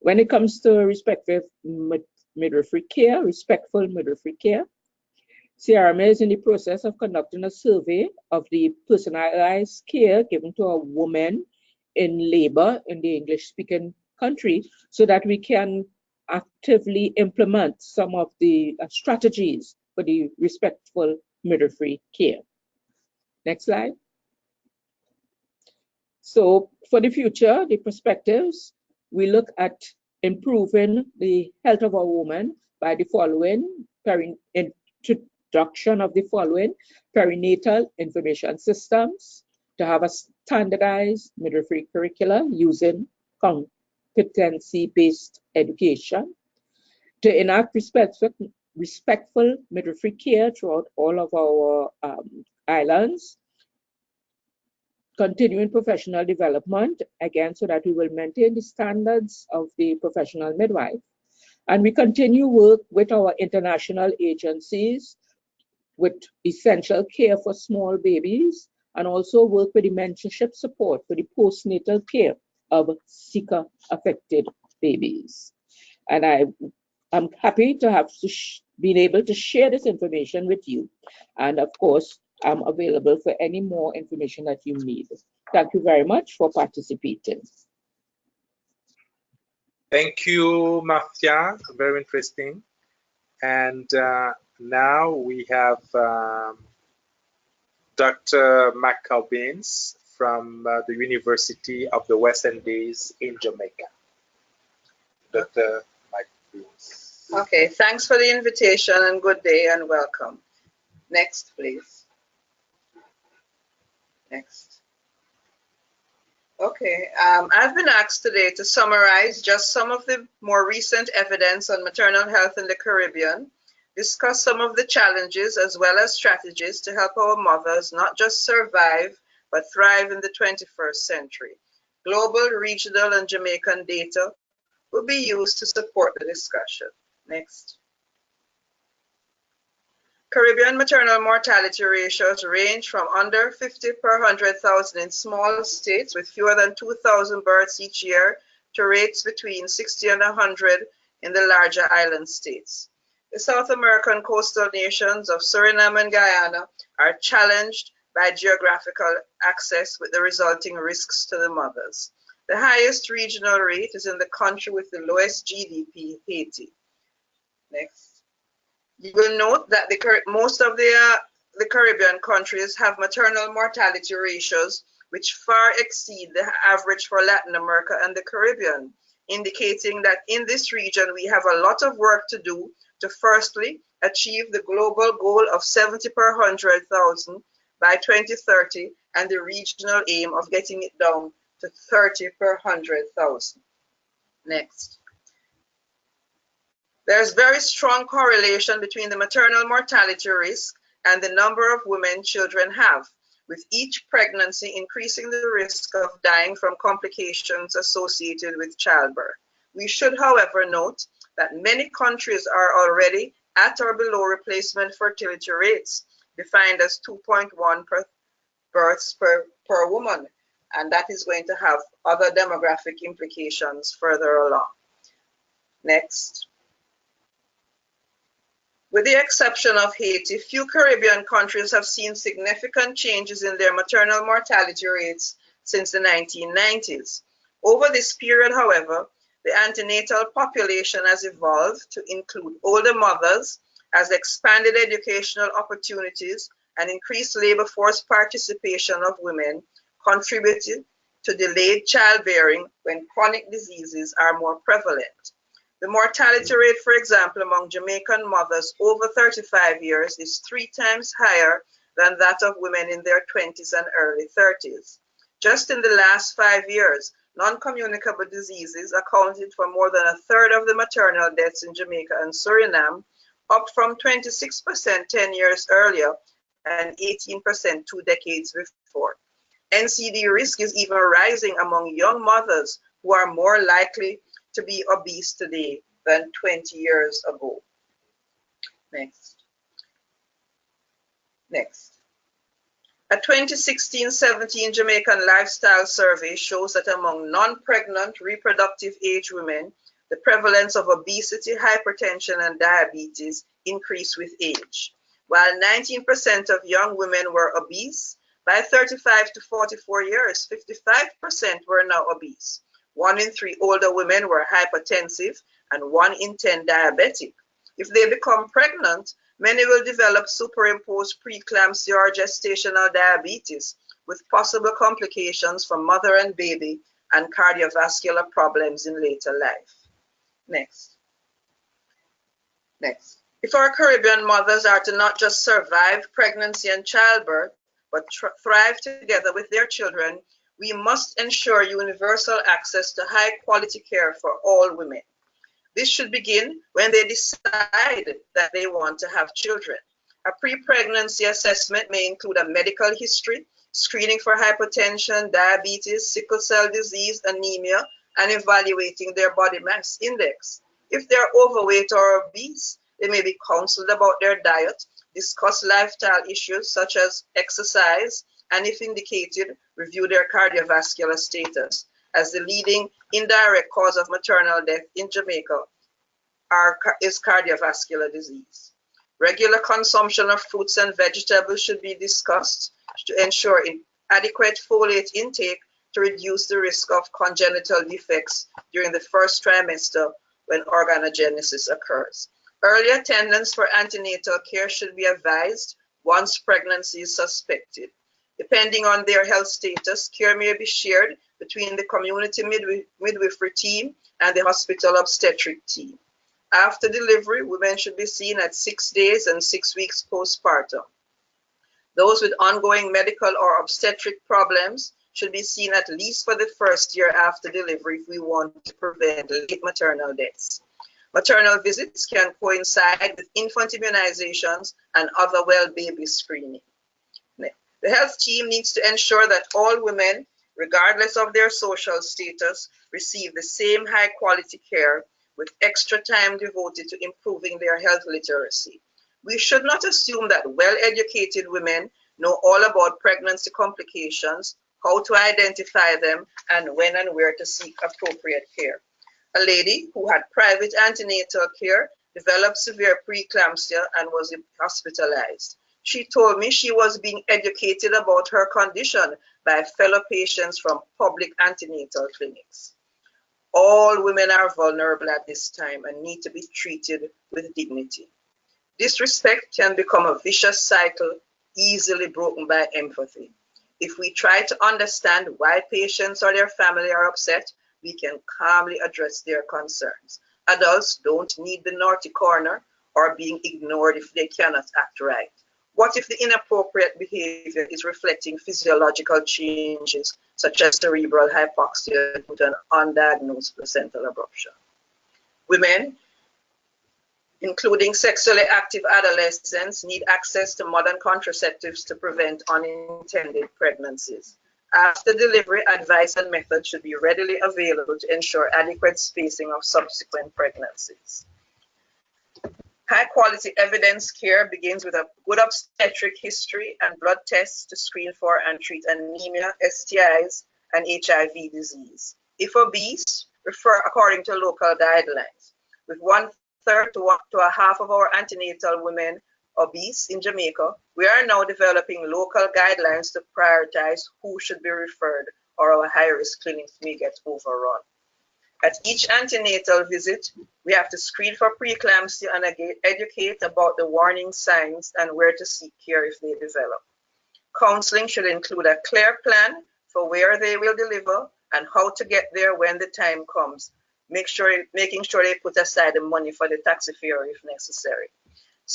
When it comes to respectful midwifery care, CRMA is in the process of conducting a survey of the personalized care given to a woman in labor in the English-speaking country, so that we can actively implement some of the strategies for the respectful midwifery care. Next slide. So for the future, the perspectives, we look at improving the health of our woman by the following: introduction of the following perinatal information systems, to have a standardized midwifery curricula using competency-based education, to enact respectful midwifery care throughout all of our islands, continuing professional development, again, so that we will maintain the standards of the professional midwife. And we continue work with our international agencies with essential care for small babies, and also work with the mentorship support for the postnatal care of seeker-affected babies. And I'm happy to have been able to share this information with you. And of course, I'm available for any more information that you need. Thank you very much for participating. Thank you, Marcia. Very interesting. And now we have Dr. McCaw-Binns from the University of the West Indies in Jamaica. Dr. McCaw-Binns. Okay, thanks for the invitation and good day and welcome. Next, please. Next. Okay, I've been asked today to summarize just some of the more recent evidence on maternal health in the Caribbean, discuss some of the challenges as well as strategies to help our mothers not just survive, but thrive in the 21st century. Global, regional, and Jamaican data will be used to support the discussion. Next. Caribbean maternal mortality ratios range from under 50 per 100,000 in small states with fewer than 2,000 births each year to rates between 60 and 100 in the larger island states. The South American coastal nations of Suriname and Guyana are challenged by geographical access with the resulting risks to the mothers. The highest regional rate is in the country with the lowest GDP, Haiti. Next. You will note that most of the Caribbean countries have maternal mortality ratios which far exceed the average for Latin America and the Caribbean, indicating that in this region we have a lot of work to do to firstly achieve the global goal of 70 per 100,000 by 2030 and the regional aim of getting it down to 30 per 100,000. Next. There's very strong correlation between the maternal mortality risk and the number of women children have, with each pregnancy increasing the risk of dying from complications associated with childbirth. We should, however, note that many countries are already at or below replacement fertility rates, defined as 2.1 births per woman, and that is going to have other demographic implications further along. Next. With the exception of Haiti, few Caribbean countries have seen significant changes in their maternal mortality rates since the 1990s. Over this period, however, the antenatal population has evolved to include older mothers, as expanded educational opportunities and increased labor force participation of women contributed to delayed childbearing when chronic diseases are more prevalent. The mortality rate, for example, among Jamaican mothers over 35 years is 3 times higher than that of women in their 20s and early 30s. Just in the last 5 years, non-communicable diseases accounted for more than a third of the maternal deaths in Jamaica and Suriname, up from 26% 10 years earlier and 18% 2 decades before. NCD risk is even rising among young mothers who are more likely to be obese today than 20 years ago. Next. A 2016-17 Jamaican lifestyle survey shows that among non-pregnant reproductive age women, the prevalence of obesity, hypertension, and diabetes increased with age. While 19% of young women were obese, by 35 to 44 years, 55% were now obese. 1 in 3 older women were hypertensive and 1 in 10 diabetic. If they become pregnant, many will develop superimposed preeclampsia or gestational diabetes with possible complications for mother and baby and cardiovascular problems in later life. Next. If our Caribbean mothers are to not just survive pregnancy and childbirth, but thrive together with their children, we must ensure universal access to high quality care for all women. This should begin when they decide that they want to have children. A pre-pregnancy assessment may include a medical history, screening for hypertension, diabetes, sickle cell disease, anemia, and evaluating their body mass index. If they're overweight or obese, they may be counseled about their diet, discuss lifestyle issues such as exercise, and if indicated, review their cardiovascular status, as the leading indirect cause of maternal death in Jamaica is cardiovascular disease. Regular consumption of fruits and vegetables should be discussed to ensure adequate folate intake to reduce the risk of congenital defects during the first trimester when organogenesis occurs. Early attendance for antenatal care should be advised once pregnancy is suspected. Depending on their health status, care may be shared between the community midwifery team and the hospital obstetric team. After delivery, women should be seen at 6 days and 6 weeks postpartum. Those with ongoing medical or obstetric problems should be seen at least for the first year after delivery if we want to prevent late maternal deaths. Maternal visits can coincide with infant immunizations and other well baby screening. The health team needs to ensure that all women, regardless of their social status, receive the same high quality care with extra time devoted to improving their health literacy. We should not assume that well-educated women know all about pregnancy complications, how to identify them, and when and where to seek appropriate care. A lady who had private antenatal care developed severe preeclampsia and was hospitalized. She told me she was being educated about her condition by fellow patients from public antenatal clinics. All women are vulnerable at this time and need to be treated with dignity. Disrespect can become a vicious cycle easily broken by empathy. If we try to understand why patients or their family are upset, we can calmly address their concerns. Adults don't need the naughty corner or being ignored if they cannot act right. What if the inappropriate behavior is reflecting physiological changes such as cerebral hypoxia due to an undiagnosed placental abruption? Women, including sexually active adolescents, need access to modern contraceptives to prevent unintended pregnancies. After delivery, advice and methods should be readily available to ensure adequate spacing of subsequent pregnancies. High-quality evidence care begins with a good obstetric history and blood tests to screen for and treat anemia, STIs, and HIV disease. If obese, refer according to local guidelines. With 1/3 to a half of our antenatal women obese in Jamaica, we are now developing local guidelines to prioritize who should be referred or our high-risk clinics may get overrun. At each antenatal visit, we have to screen for preeclampsia and educate about the warning signs and where to seek care if they develop. Counseling should include a clear plan for where they will deliver and how to get there when the time comes, making sure they put aside the money for the taxi fare if necessary.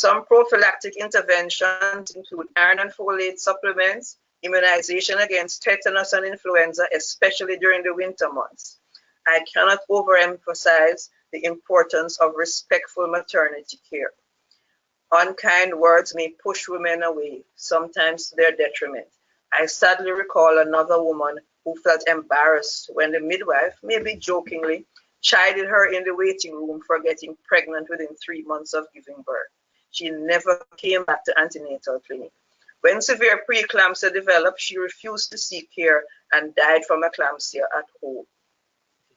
Some prophylactic interventions include iron and folate supplements, immunization against tetanus and influenza, especially during the winter months. I cannot overemphasize the importance of respectful maternity care. Unkind words may push women away, sometimes to their detriment. I sadly recall another woman who felt embarrassed when the midwife, maybe jokingly, chided her in the waiting room for getting pregnant within 3 months of giving birth. She never came back to antenatal clinic. When severe preeclampsia developed, she refused to seek care and died from eclampsia at home.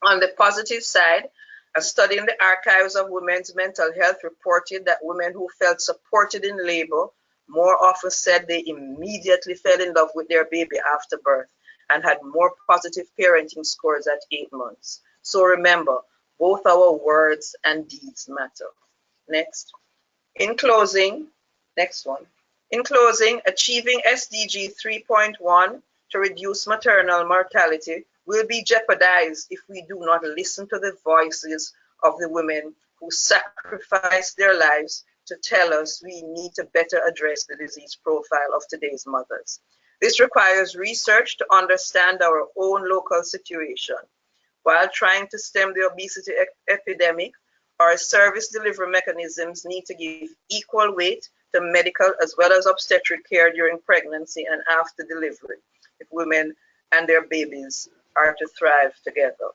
On the positive side, a study in the archives of women's mental health reported that women who felt supported in labor more often said they immediately fell in love with their baby after birth and had more positive parenting scores at 8 months. So remember, both our words and deeds matter. Next. In closing, next one. In closing, achieving SDG 3.1 to reduce maternal mortality will be jeopardized if we do not listen to the voices of the women who sacrifice their lives to tell us we need to better address the disease profile of today's mothers. This requires research to understand our own local situation. While trying to stem the obesity epidemic, our service delivery mechanisms need to give equal weight to medical as well as obstetric care during pregnancy and after delivery, if women and their babies are to thrive together.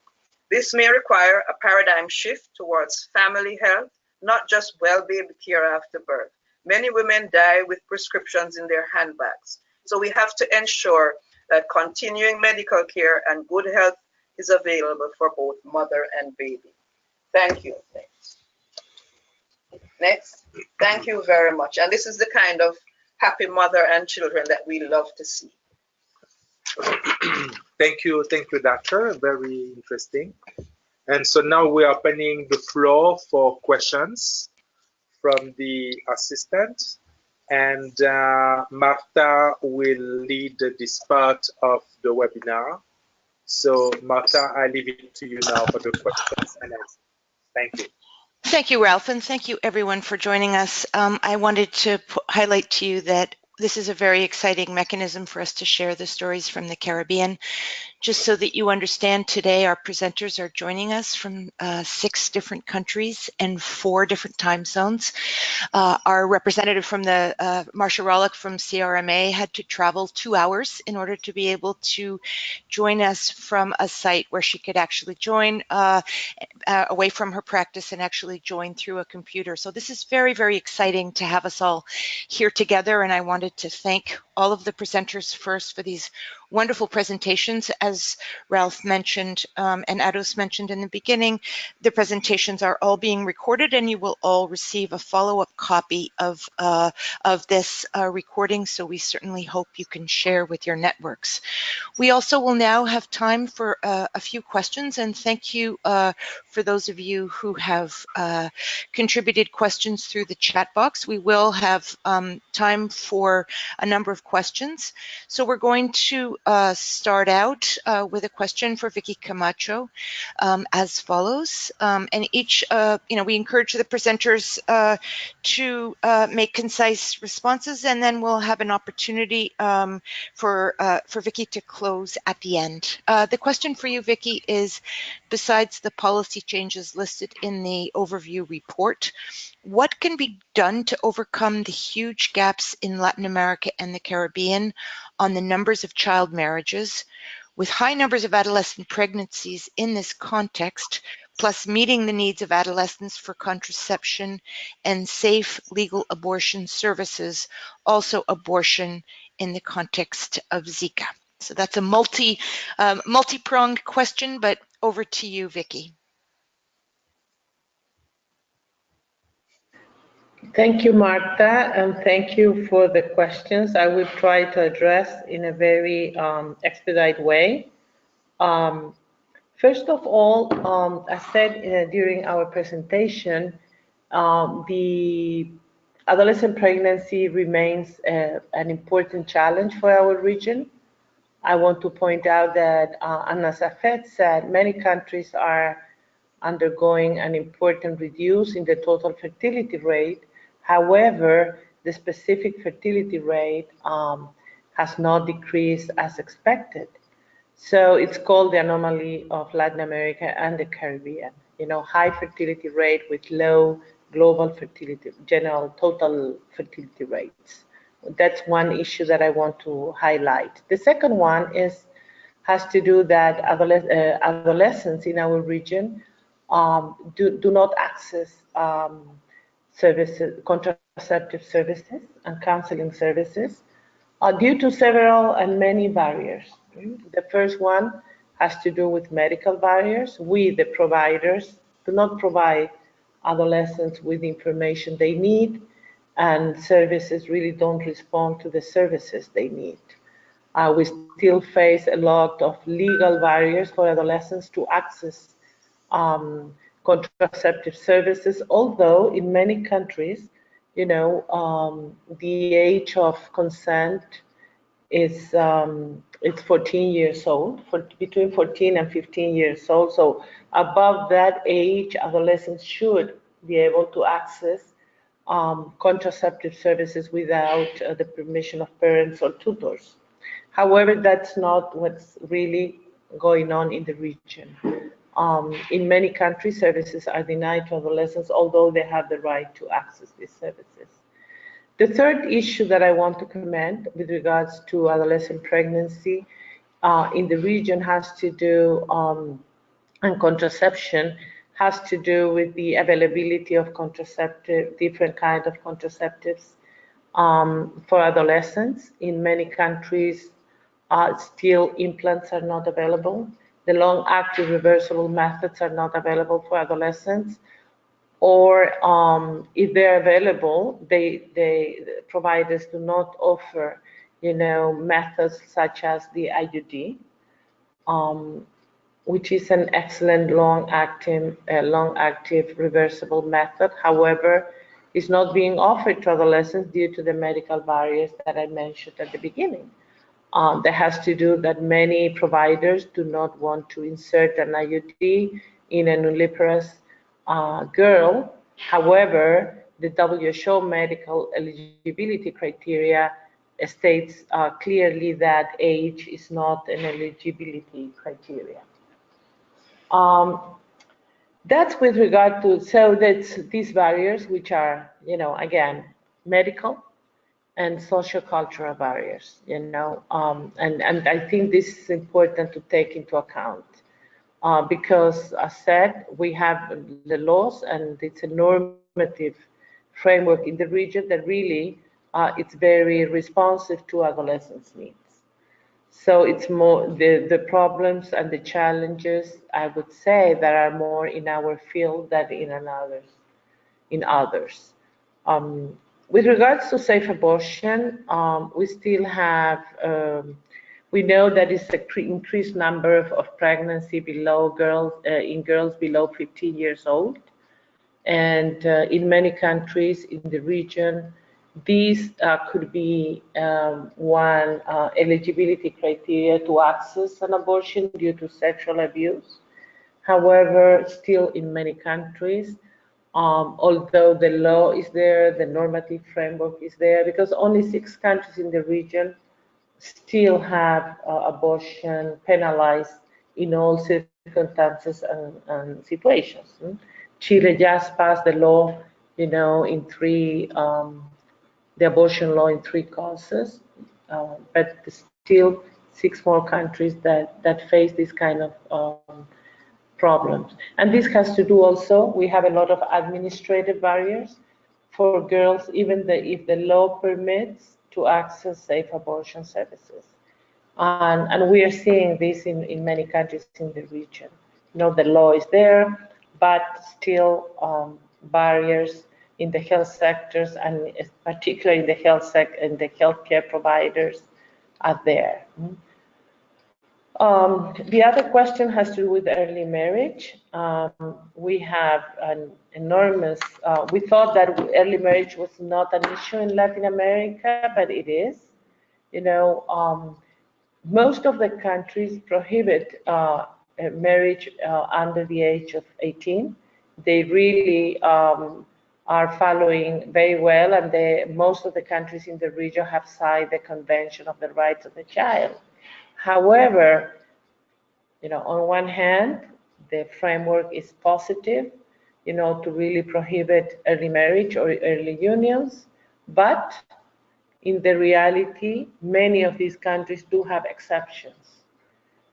This may require a paradigm shift towards family health, not just well baby care after birth. Many women die with prescriptions in their handbags. So we have to ensure that continuing medical care and good health is available for both mother and baby. Thank you. Next. Thank you very much. And this is the kind of happy mother and children that we love to see. Thank you, doctor. Very interesting. And so now we're opening the floor for questions from the assistant. And Martha will lead this part of the webinar. So Martha, I leave it to you now for the questions and answers. Thank you. Thank you, Ralph, and thank you everyone for joining us. I wanted to highlight to you that this is a very exciting mechanism for us to share the stories from the Caribbean. Just so that you understand, today our presenters are joining us from 6 different countries and 4 different time zones. Our representative from the Marcia from CRMA had to travel 2 hours in order to be able to join us from a site where she could actually join away from her practice and actually join through a computer. So this is very, very exciting to have us all here together, and I wanted to thank all of the presenters first for these wonderful presentations. As Ralph mentioned and Ados mentioned in the beginning, the presentations are all being recorded, and you will all receive a follow-up copy of this recording, so we certainly hope you can share with your networks. We also will now have time for a few questions, and thank you for those of you who have contributed questions through the chat box. We will have time for a number of questions. So we're going to start out with a question for Vicky Camacho as follows. And each, we encourage the presenters to make concise responses, and then we'll have an opportunity for Vicky to close at the end. The question for you, Vicky, is besides the policy changes listed in the overview report, what can be done to overcome the huge gaps in Latin America and the Caribbean on the numbers of child marriages, with high numbers of adolescent pregnancies in this context, plus meeting the needs of adolescents for contraception and safe legal abortion services, also abortion in the context of Zika? So that's a multi-pronged question, but over to you, Vicky. Thank you, Martha, and thank you for the questions. I will try to address in a very expedite way. First of all, as said during our presentation, the adolescent pregnancy remains an important challenge for our region. I want to point out that, and as Affette said, many countries are undergoing an important reduce in the total fertility rate. However, the specific fertility rate has not decreased as expected. So it's called the anomaly of Latin America and the Caribbean. You know, high fertility rate with low global fertility, general total fertility rates. That's one issue that I want to highlight. The second one has to do that adolescents in our region do not access services, contraceptive services and counseling services due to several and many barriers. The first one has to do with medical barriers. We, the providers, do not provide adolescents with the information they need, and services really don't respond to the services they need. We still face a lot of legal barriers for adolescents to access contraceptive services, although in many countries, you know, the age of consent is it's 14 years old, between 14 and 15 years old. So above that age, adolescents should be able to access contraceptive services without the permission of parents or tutors. However, that's not what's really going on in the region. In many countries, services are denied to adolescents, although they have the right to access these services. The third issue that I want to comment with regards to adolescent pregnancy in the region has to do, and contraception, has to do with the availability of different kinds of contraceptives for adolescents. In many countries, still implants are not available. The long-acting reversible methods are not available for adolescents, or if they're available, the providers do not offer, you know, methods such as the IUD, which is an excellent long-active reversible method. However, it's not being offered to adolescents due to the medical barriers that I mentioned at the beginning. That has to do that many providers do not want to insert an IUD in a nulliparous girl. However, the WHO medical eligibility criteria states clearly that age is not an eligibility criteria. That's with regard to, so that's these barriers, which are, you know, again, medical and socio-cultural barriers, you know, and I think this is important to take into account because, as said, we have the laws and it's a normative framework in the region that really it's very responsive to adolescents' needs. So it's more the problems and the challenges, I would say, that are more in our field than in others. With regards to safe abortion, we still have, we know that it's an increased number of pregnancy below in girls below 15 years old. And in many countries in the region, these could be one eligibility criteria to access an abortion due to sexual abuse. However, still in many countries, although the law is there, the normative framework is there, because only 6 countries in the region still have abortion penalized in all circumstances and situations. Chile just passed the law, you know, in 3, the abortion law in 3 causes, but still 6 more countries that face this kind of problems. And this has to do also, we have a lot of administrative barriers for girls, even if the law permits to access safe abortion services. And we are seeing this in many countries in the region. You know, the law is there, but still barriers in the health sectors, and particularly in the healthcare providers are there. The other question has to do with early marriage. We have an enormous, we thought that early marriage was not an issue in Latin America, but it is. You know, most of the countries prohibit marriage under the age of 18. They really are following very well, and most of the countries in the region have signed the Convention of the Rights of the Child. However, on one hand, the framework is positive, to really prohibit early marriage or early unions, but in the reality, many of these countries do have exceptions.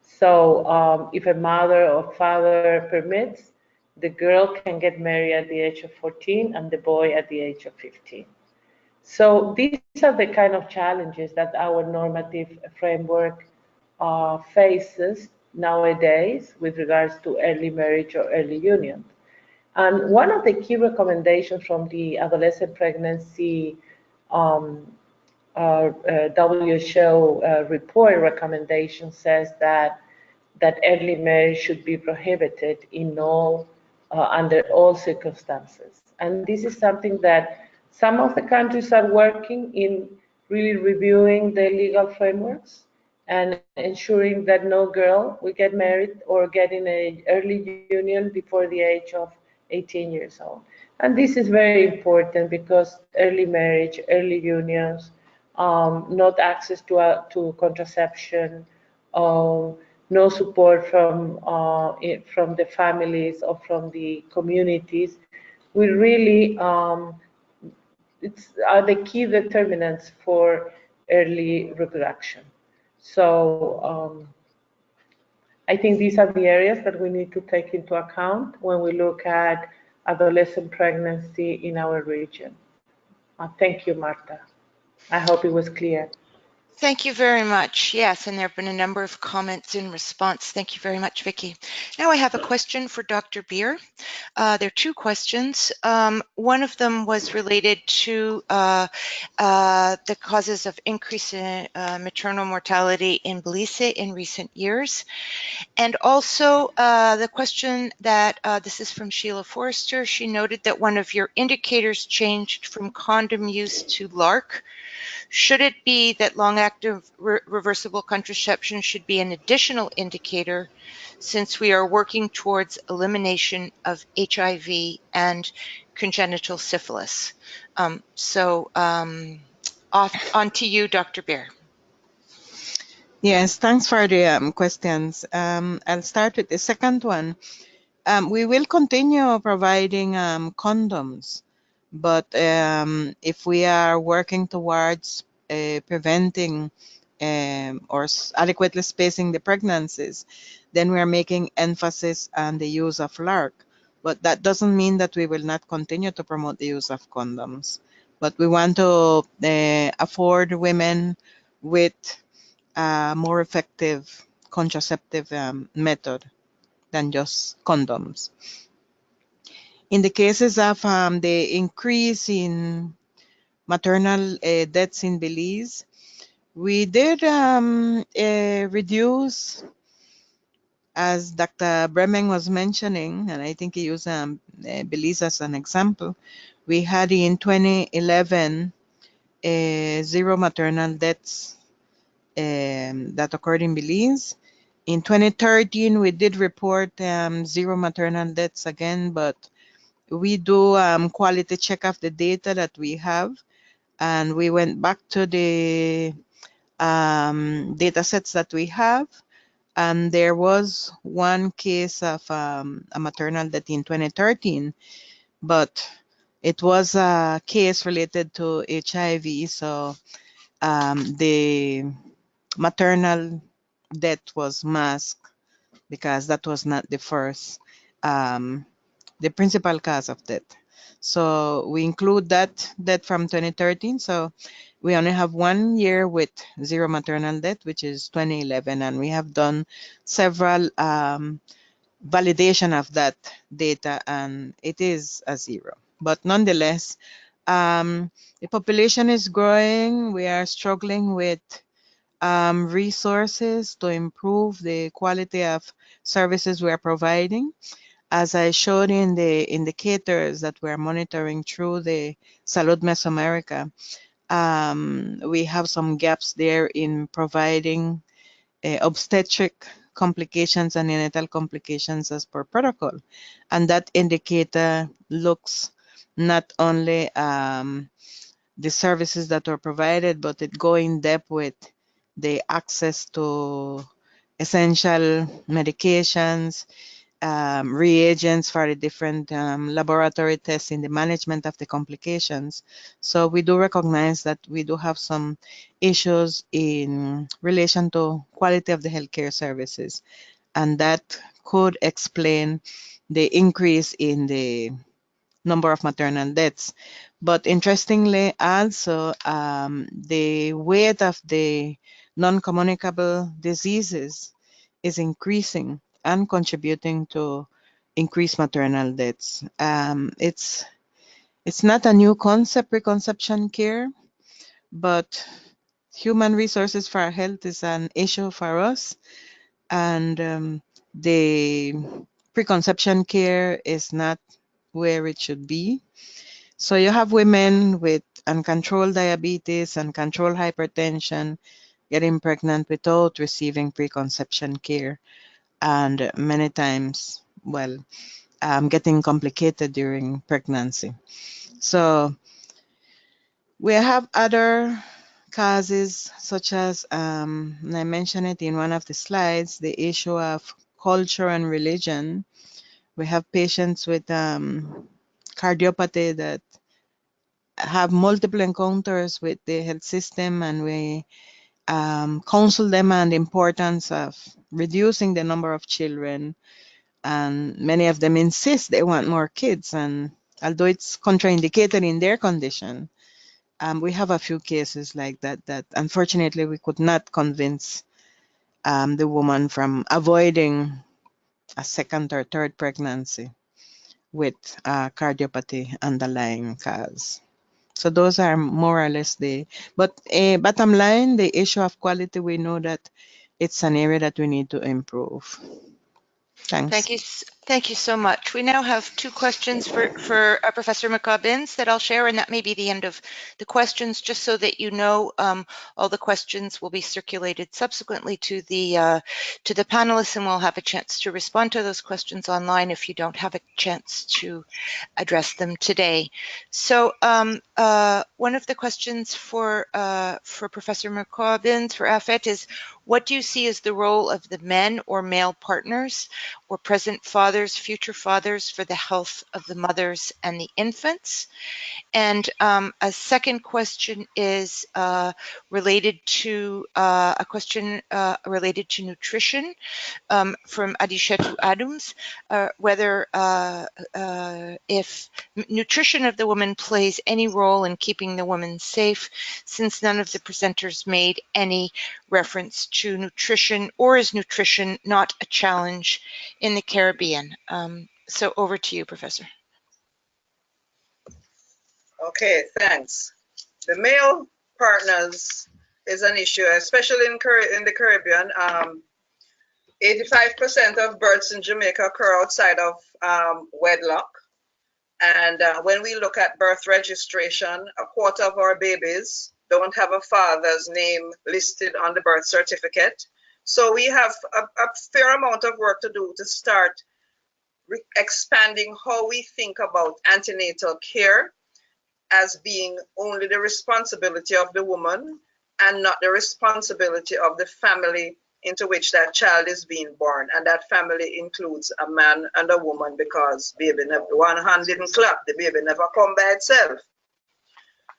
So if a mother or father permits, the girl can get married at the age of 14 and the boy at the age of 15. So these are the kind of challenges that our normative framework faces nowadays with regards to early marriage or early union. And one of the key recommendations from the adolescent pregnancy WHO report recommendation says that early marriage should be prohibited in under all circumstances. And this is something that some of the countries are working in, really reviewing the legal frameworks and ensuring that no girl will get married or get in an early union before the age of 18 years old. And this is very important because early marriage, early unions, not access to contraception, no support from the families or from the communities, will really are the key determinants for early reproduction. So I think these are the areas that we need to take into account when we look at adolescent pregnancy in our region. Thank you, Marta. I hope it was clear. Thank you very much. Yes, and there have been a number of comments in response. Thank you very much, Vicky. Now I have a question for Dr. Beer. There are two questions. One of them was related to the causes of increase in maternal mortality in Belize in recent years. And also the question that, this is from Sheila Forrester, she noted that one of your indicators changed from condom use to LARC. Should it be that long-active reversible contraception should be an additional indicator since we are working towards elimination of HIV and congenital syphilis? On to you, Dr. Beer. Yes, thanks for the questions. I'll start with the second one. We will continue providing condoms, but if we are working towards preventing or adequately spacing the pregnancies, then we are making emphasis on the use of LARC. But that doesn't mean that we will not continue to promote the use of condoms. But we want to afford women with a more effective contraceptive method than just condoms. In the cases of the increase in maternal deaths in Belize, we did reduce, as Dr. Bremen was mentioning, and I think he used Belize as an example. We had in 2011 0 maternal deaths that occurred in Belize. In 2013, we did report 0 maternal deaths again, but we do quality check of the data that we have, and we went back to the data sets that we have, and there was one case of a maternal death in 2013, but it was a case related to HIV, so the maternal death was masked because that was not the first the principal cause of death. So we include that death from 2013. So we only have 1 year with 0 maternal death, which is 2011, and we have done several validation of that data, and it is a 0. But nonetheless, the population is growing. We are struggling with resources to improve the quality of services we are providing. As I showed in the indicators that we're monitoring through the Salud Mesoamerica, we have some gaps there in providing obstetric complications and neonatal complications as per protocol. And that indicator looks not only the services that are provided, but it go in depth with the access to essential medications, reagents for the different laboratory tests in the management of the complications. So we do recognize that we do have some issues in relation to quality of the healthcare services, and that could explain the increase in the number of maternal deaths. But interestingly, also the weight of the non-communicable diseases is increasing and contributing to increased maternal deaths. It's not a new concept, preconception care, but human resources for health is an issue for us, and the preconception care is not where it should be. So you have women with uncontrolled diabetes, uncontrolled hypertension, getting pregnant without receiving preconception care, and many times, well, getting complicated during pregnancy. So we have other causes, such as, and I mentioned it in one of the slides, the issue of culture and religion. We have patients with cardiopathy that have multiple encounters with the health system, and we counsel them on the importance of reducing the number of children, and many of them insist they want more kids, and although it's contraindicated in their condition, we have a few cases like that that unfortunately we could not convince the woman from avoiding a second or third pregnancy with cardiopathy underlying cause. So those are more or less but bottom line, the issue of quality, we know that it's an area that we need to improve. Thanks. Thank you so much. We now have two questions for Professor McCaw-Binns that I'll share, and that may be the end of the questions, just so that you know all the questions will be circulated subsequently to the panelists, and we'll have a chance to respond to those questions online if you don't have a chance to address them today. So one of the questions for Professor McCaw-Binns for Affette is, what do you see as the role of the men or male partners or present fathers, future fathers, for the health of the mothers and the infants? And a second question is related to a question related to nutrition from Adishetu Adams, whether if nutrition of the woman plays any role in keeping the woman safe, since none of the presenters made any reference to nutrition, or is nutrition not a challenge in the Caribbean? So over to you, Professor. Okay, thanks. The male partners is an issue, especially in the Caribbean. 85% of births in Jamaica occur outside of wedlock. And when we look at birth registration, a quarter of our babies don't have a father's name listed on the birth certificate. So we have a fair amount of work to do to start expanding how we think about antenatal care as being only the responsibility of the woman and not the responsibility of the family into which that child is being born. And that family includes a man and a woman, because baby never, one hand didn't clap, the baby never come by itself.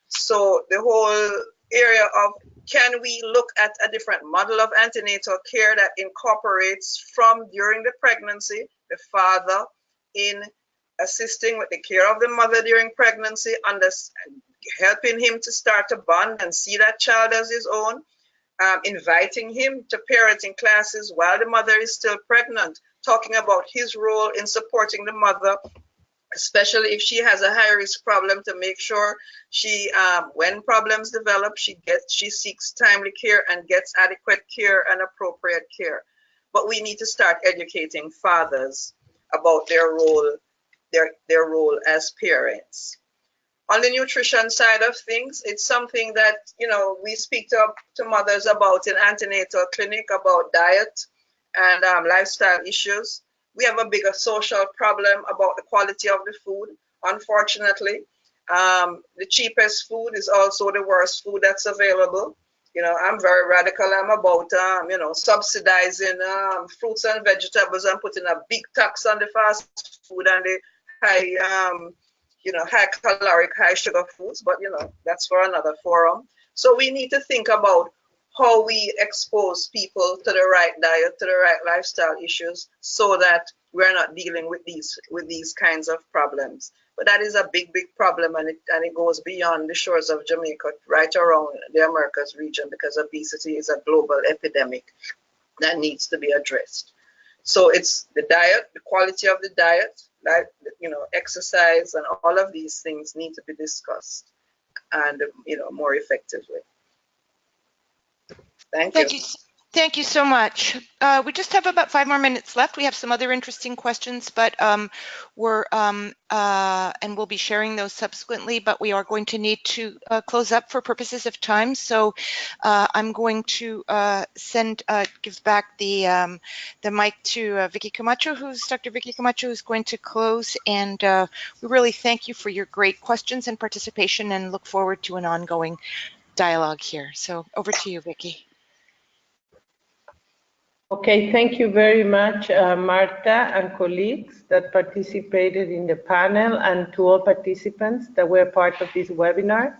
So the whole area of, can we look at a different model of antenatal care that incorporates from during the pregnancy, the father in assisting with the care of the mother during pregnancy, helping him to start to bond and see that child as his own, inviting him to parenting classes while the mother is still pregnant, talking about his role in supporting the mother, especially if she has a high-risk problem, to make sure she, when problems develop, she seeks timely care and gets adequate care and appropriate care. But we need to start educating fathers about their role, their role as parents. On the nutrition side of things, it's something that, you know, we speak to mothers about in antenatal clinic, about diet and lifestyle issues. We have a bigger social problem about the quality of the food. unfortunately. The cheapest food is also the worst food that's available. You know, I'm very radical. I'm about, you know, subsidizing fruits and vegetables and putting a big tax on the fast food and the high, you know, high caloric, high sugar foods. But, you know, that's for another forum. So we need to think about how we expose people to the right diet, to the right lifestyle issues, so that we're not dealing with these kinds of problems. But that is a big problem, and it goes beyond the shores of Jamaica, right around the Americas region, because obesity is a global epidemic that needs to be addressed. So it's the diet, the quality of the diet, like, you know, exercise, and all of these things need to be discussed, and, you know, more effectively. Thank you. Thank you so much. We just have about 5 more minutes left. We have some other interesting questions, but and we'll be sharing those subsequently, but we are going to need to close up for purposes of time. So I'm going to give back the mic to Vicky Camacho, Dr. Vicky Camacho, who's going to close. And we really thank you for your great questions and participation, and look forward to an ongoing dialogue here. So over to you, Vicky. Okay, thank you very much, Marta and colleagues that participated in the panel, and to all participants that were part of this webinar.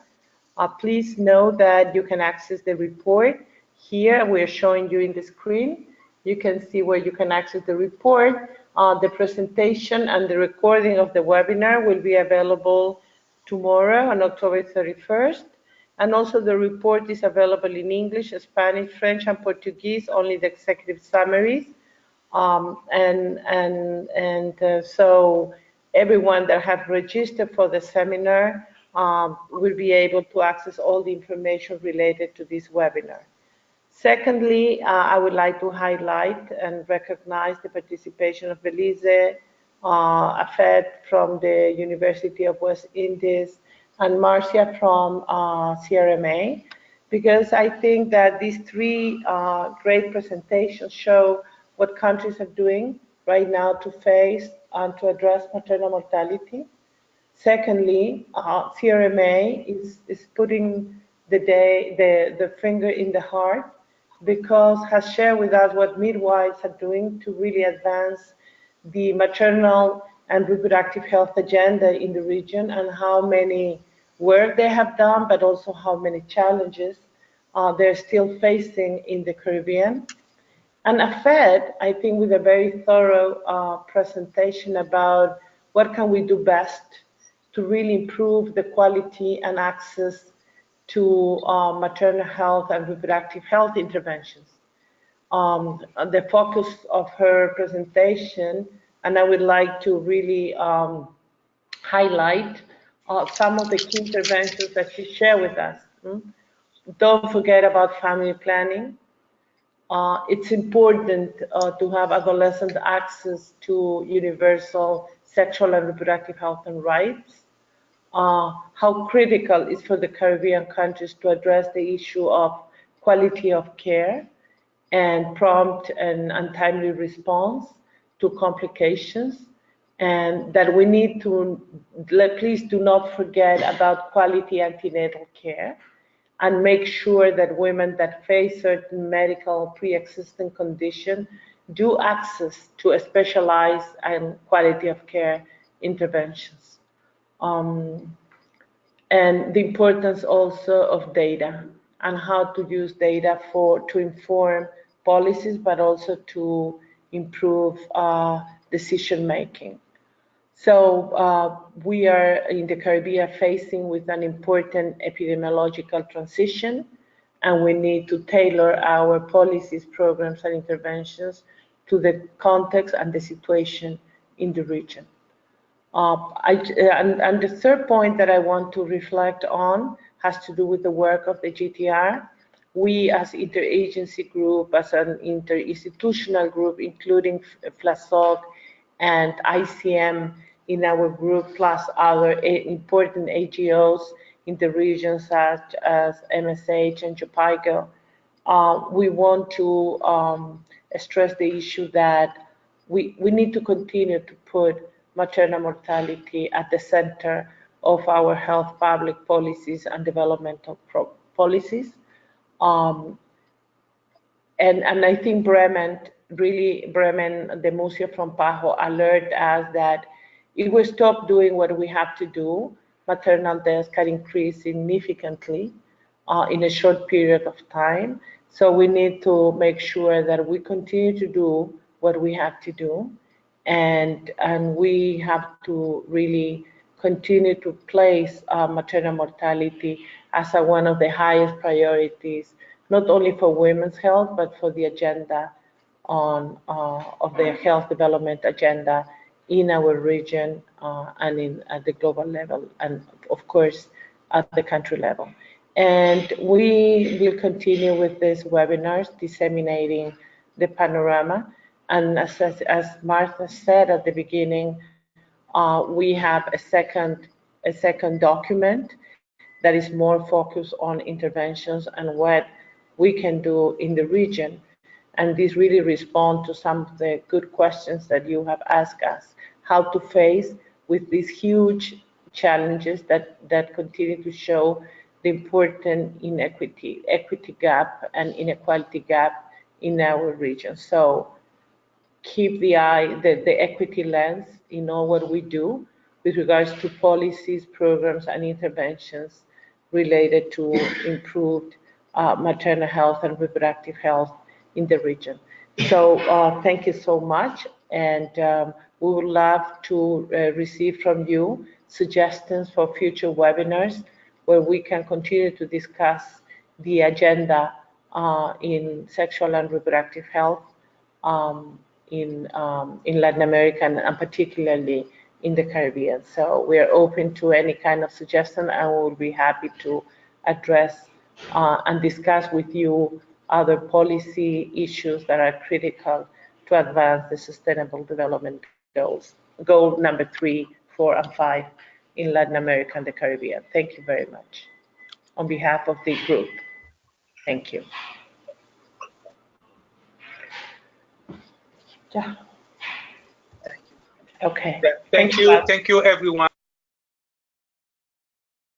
Please know that you can access the report here. We're showing you in the screen. You can see where you can access the report. The presentation and the recording of the webinar will be available tomorrow on October 31st. And also the report is available in English, Spanish, French, and Portuguese, only the executive summaries. So everyone that have registered for the seminar will be able to access all the information related to this webinar. Secondly, I would like to highlight and recognize the participation of Belize, Affette from the University of West Indies, and Marcia from CRMA, because I think that these 3 great presentations show what countries are doing right now to face and to address maternal mortality. Secondly, CRMA is putting the finger in the heart, because has shared with us what midwives are doing to really advance the maternal and reproductive health agenda in the region, and how many work they have done, but also how many challenges they're still facing in the Caribbean. And Affette, I think, with a very thorough presentation about what can we do best to really improve the quality and access to maternal health and reproductive health interventions. The focus of her presentation, and I would like to really highlight some of the key interventions that she shared with us. Don't forget about family planning. It's important to have adolescent access to universal sexual and reproductive health and rights. How critical is for the Caribbean countries to address the issue of quality of care and prompt and timely response to complications, and that we need to, please do not forget about quality antenatal care, and make sure that women that face certain medical pre-existing condition do access to a specialized and quality of care interventions. And the importance also of data and how to use data to inform policies, but also to improve decision making. So we are in the Caribbean facing with an important epidemiological transition, and we need to tailor our policies, programs, and interventions to the context and the situation in the region. And the third point that I want to reflect on has to do with the work of the GTR. We as interagency group, as an interinstitutional group, including FLASOC and ICM in our group, plus other important AGOs in the region such as MSH and JPIGO, we want to stress the issue that we need to continue to put maternal mortality at the center of our health public policies and developmental policies. And I think Bremen, the Museo from PAHO alert us that if we stop doing what we have to do, maternal deaths can increase significantly in a short period of time. So we need to make sure that we continue to do what we have to do, and we have to really continue to place maternal mortality as one of the highest priorities, not only for women's health, but for the agenda of the health development agenda in our region and at the global level, and of course at the country level. And we will continue with these webinars, disseminating the panorama. And as Martha said at the beginning, we have a second document that is more focused on interventions and what we can do in the region. And this really responds to some of the good questions that you have asked us, how to face with these huge challenges that continue to show the important equity gap and inequality gap in our region. So keep the equity lens in all what we do with regards to policies, programs, and interventions related to improved maternal health and reproductive health in the region. So thank you so much, and we would love to receive from you suggestions for future webinars where we can continue to discuss the agenda in sexual and reproductive health in Latin America and particularly in the Caribbean. So we are open to any kind of suggestion, and we will be happy to address and discuss with you other policy issues that are critical to advance the Sustainable Development Goals, goal number 3, 4, and 5 in Latin America and the Caribbean. Thank you very much on behalf of the group. Thank you. Yeah. Okay. Thank you, everyone.